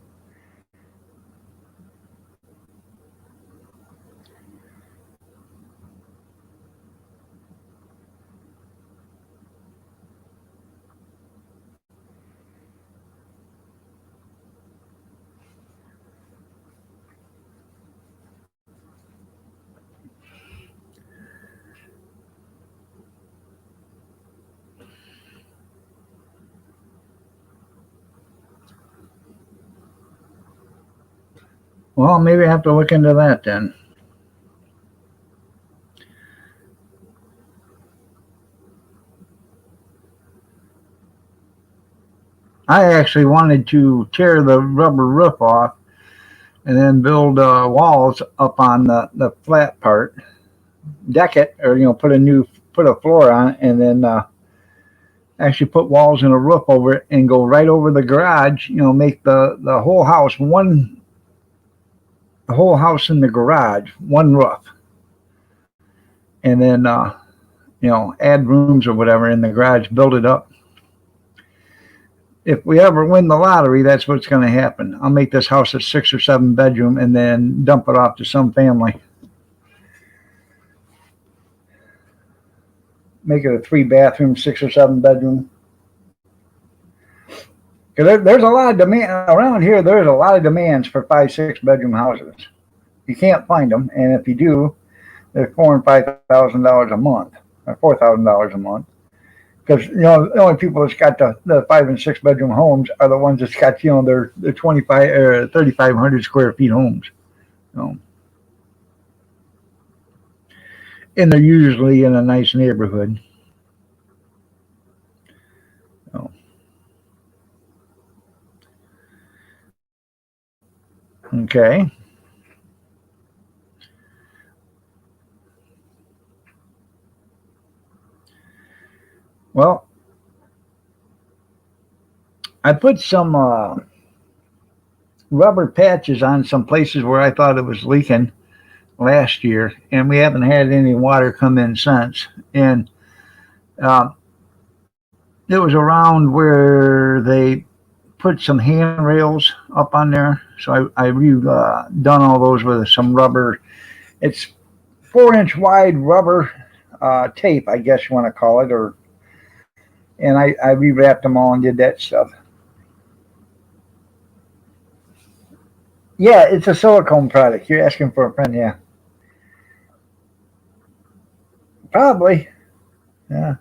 Well, maybe I have to look into that then. I actually wanted to tear the rubber roof off and then build walls up on the flat part, deck it, or put a floor on it, and then actually put walls and a roof over it, and go right over the garage. Make the whole house the whole house in the garage one roof, and then add rooms or whatever in the garage, build it up. If we ever win the lottery, that's what's going to happen. I'll make this house a 6 or 7 bedroom and then dump it off to some family. Make it a 3-bathroom, 6 or 7 bedroom. Because there's a lot of demand around here. There's a lot of demands for 5, 6 bedroom houses. You can't find them, and if you do, they're $4,000 and $5,000 a month, or $4,000 a month. Because the only people that's got the 5 and 6 bedroom homes are the ones that's got their 25 or 3,500 square feet homes. And they're usually in a nice neighborhood. Okay. Well, I put some rubber patches on some places where I thought it was leaking last year, and we haven't had any water come in since. And uh, it was around where they put some handrails up on there. So I done all those with some rubber. It's 4-inch wide rubber tape, I guess you want to call it, and I rewrapped them all and did that stuff. Yeah, it's a silicone product. You're asking for a friend, yeah. Probably. Yeah.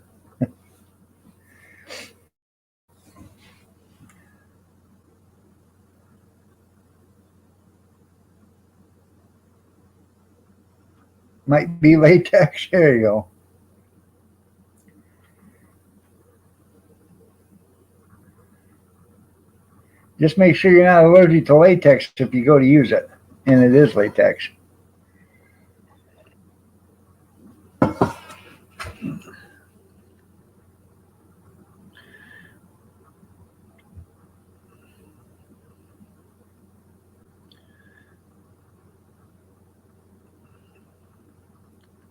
Might be latex. There you go. Just make sure you're not allergic to latex if you go to use it. And it is latex.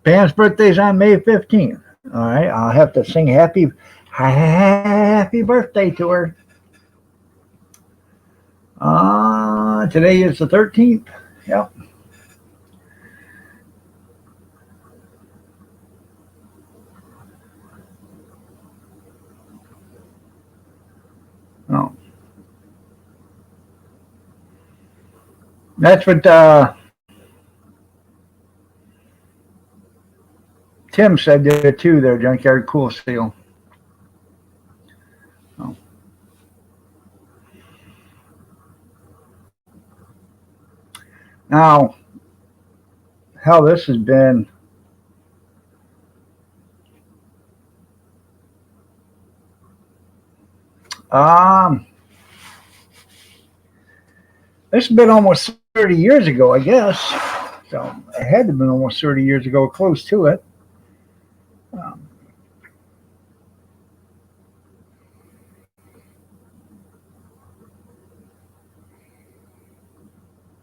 Pam's birthday's on May 15th. All right, I'll have to sing happy birthday to her. Today is the 13th. Yep. Oh. That's what Tim said there too, their junkyard cool seal. Oh. Now, hell, this has been this has been almost 30 years ago, I guess. So it had to have been almost 30 years ago, close to it. Um,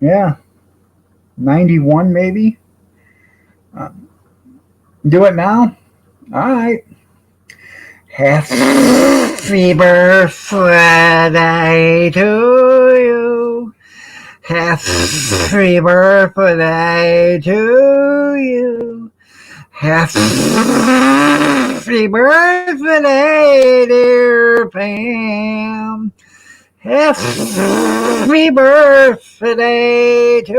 yeah, 91 maybe. Do it now? All right. Happy birthday to you. Happy birthday to you. Happy birthday, dear Pam. Happy birthday to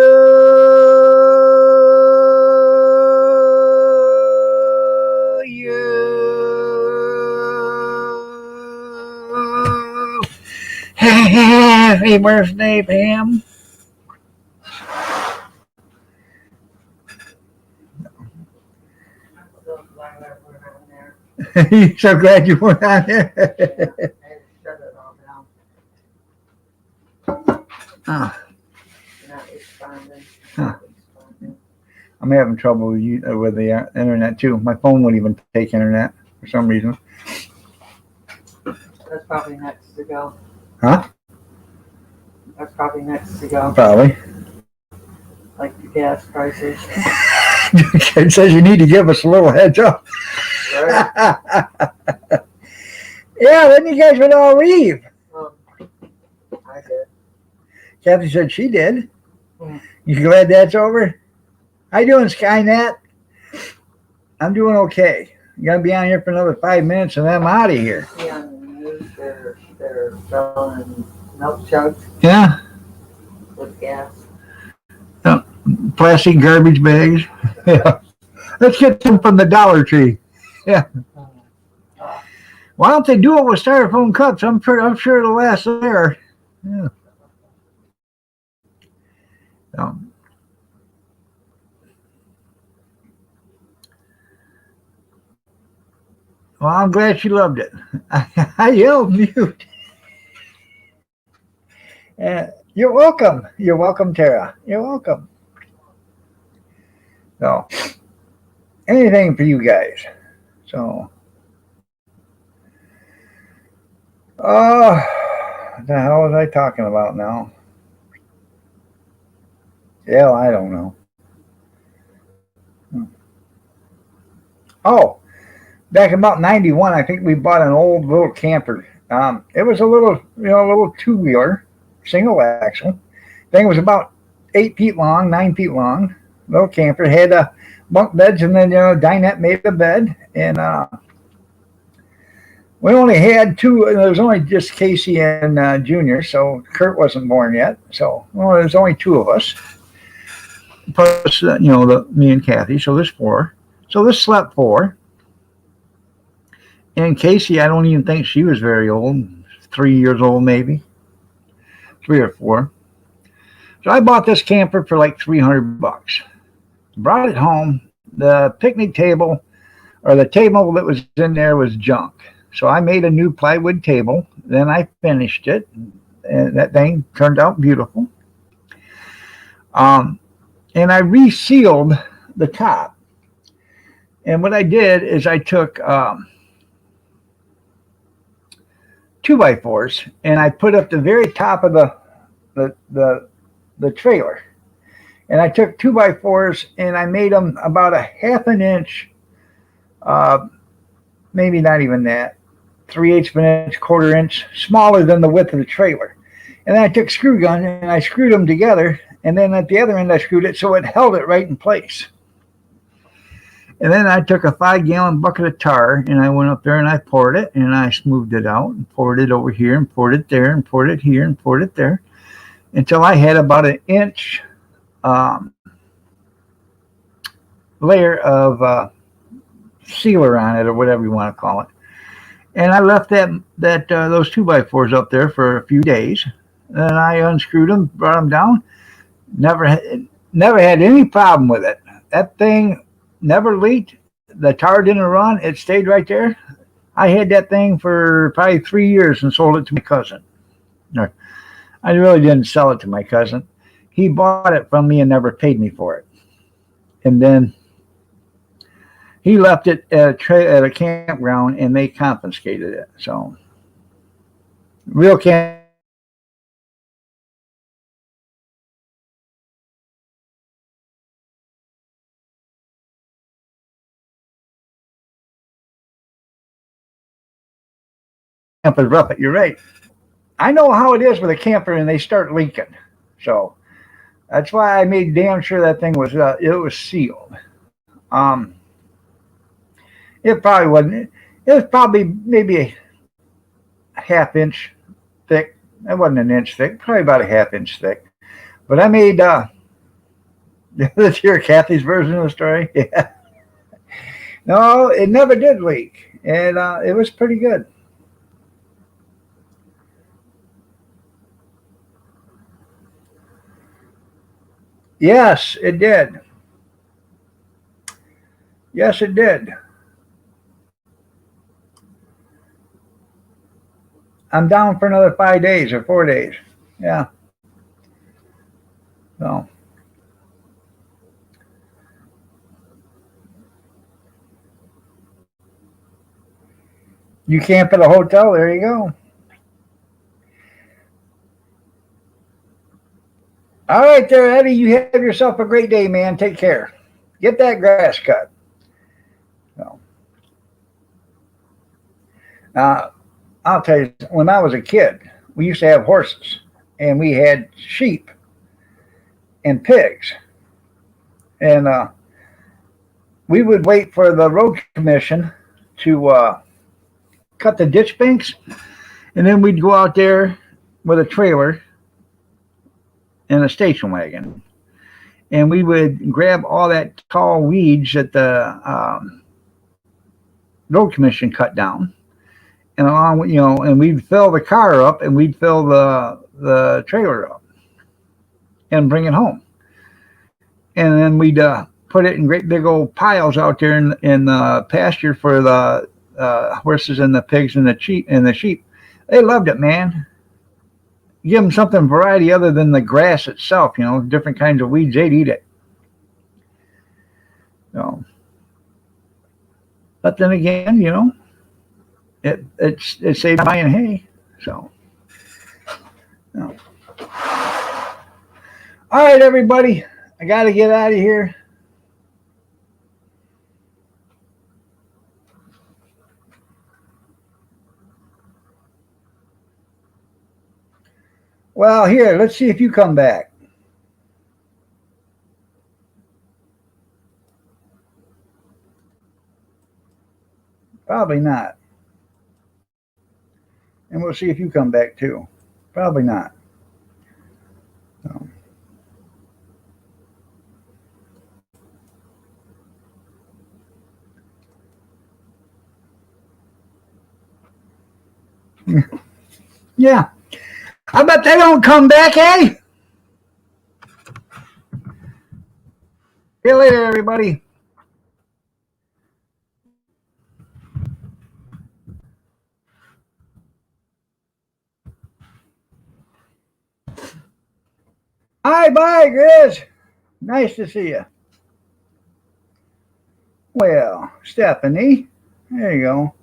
you. Happy birthday, Pam. You're so glad you went on there. Huh. I'm having trouble with the internet too. My phone wouldn't even take internet for some reason. That's probably next to go. Huh? That's probably next to go. Probably. Like the gas prices. It says you need to give us a little heads up. Right. Yeah, then you guys would all leave. I did. Kathy said she did. Hmm. You glad that's over? How you doing, Skynet? I'm doing okay. You gotta be on here for another 5 minutes and then I'm out of here. See on the news they're selling milk jugs Yeah. with gas. Plastic garbage bags. Yeah. Let's get some from the Dollar Tree. Yeah. Why don't they do it with styrofoam cups? I'm sure it'll last there. Yeah. So. Well, I'm glad she loved it. I yelled mute. You're welcome. You're welcome, Tara. You're welcome. So, anything for you guys. So, what the hell was I talking about now? Yeah, I don't know. Oh, back about 91, I think we bought an old little camper. It was a little two-wheeler, single axle. Thing was about 8 feet long, 9 feet long. Little camper, had bunk beds, and then dinette made the bed, and we only had two. There was only just Casey and Junior, so Kurt wasn't born yet. So there was only two of us, plus me and Kathy. So there's four. So this slept four. And Casey, I don't even think she was very old, 3 years old maybe, 3 or 4. So I bought this camper for like $300. Brought it home. The picnic table, or the table that was in there, was junk. So I made a new plywood table. Then I finished it, and that thing turned out beautiful. And I resealed the top. And what I did is I took 2x4s and I put up the very top of the trailer. And I took 2x4s and I made them about a half an inch, uh, maybe not even that, 3/8 of an inch, quarter inch, smaller than the width of the trailer. And then I took screw gun and I screwed them together. And then at the other end, I screwed it so it held it right in place. And then I took a 5-gallon bucket of tar and I went up there and I poured it and I smoothed it out and poured it over here and poured it there and poured it here and poured it there until I had about an inch um, layer of sealer on it or whatever you want to call it. And I left those 2x4s up there for a few days. Then I unscrewed them, brought them down. Never had any problem with it. That thing never leaked. The tar didn't run. It stayed right there. I had that thing for probably 3 years and sold it to my cousin. I really didn't sell it to my cousin. He bought it from me and never paid me for it. And then he left it at a campground and they confiscated it. So, real campers rough it. You're right. I know how it is with a camper and they start leaking. So, that's why I made damn sure that thing was it was sealed. Um, it probably wasn't. It was probably maybe a half inch thick. It wasn't an inch thick. Probably about a half inch thick. But I made. Let's hear Kathy's version of the story. Yeah. No, it never did leak, and it was pretty good. Yes, it did. Yes, it did. I'm down for another 5 days or 4 days. Yeah. So you camp at a hotel. There you go. All right, there, Eddie. You have yourself a great day, man. Take care. Get that grass cut. So, uh, I'll tell you, when I was a kid, we used to have horses, and we had sheep and pigs, and we would wait for the road commission to cut the ditch banks, and then we'd go out there with a trailer and a station wagon, and we would grab all that tall weeds that the road commission cut down, and along and we'd fill the car up and we'd fill the trailer up and bring it home, and then we'd put it in great big old piles out there in the pasture for the horses and the pigs and the sheep. They loved it, man. Give them something variety other than the grass itself, different kinds of weeds, they'd eat it. So, but then again, it saved buying hay. So, all right, everybody, I got to get out of here. Well, here, let's see if you come back. Probably not. And we'll see if you come back too. Probably not. So. Yeah. I bet they don't come back, eh? See you later, everybody. Hi, bye, Grizz. Nice to see you. Well, Stephanie, there you go.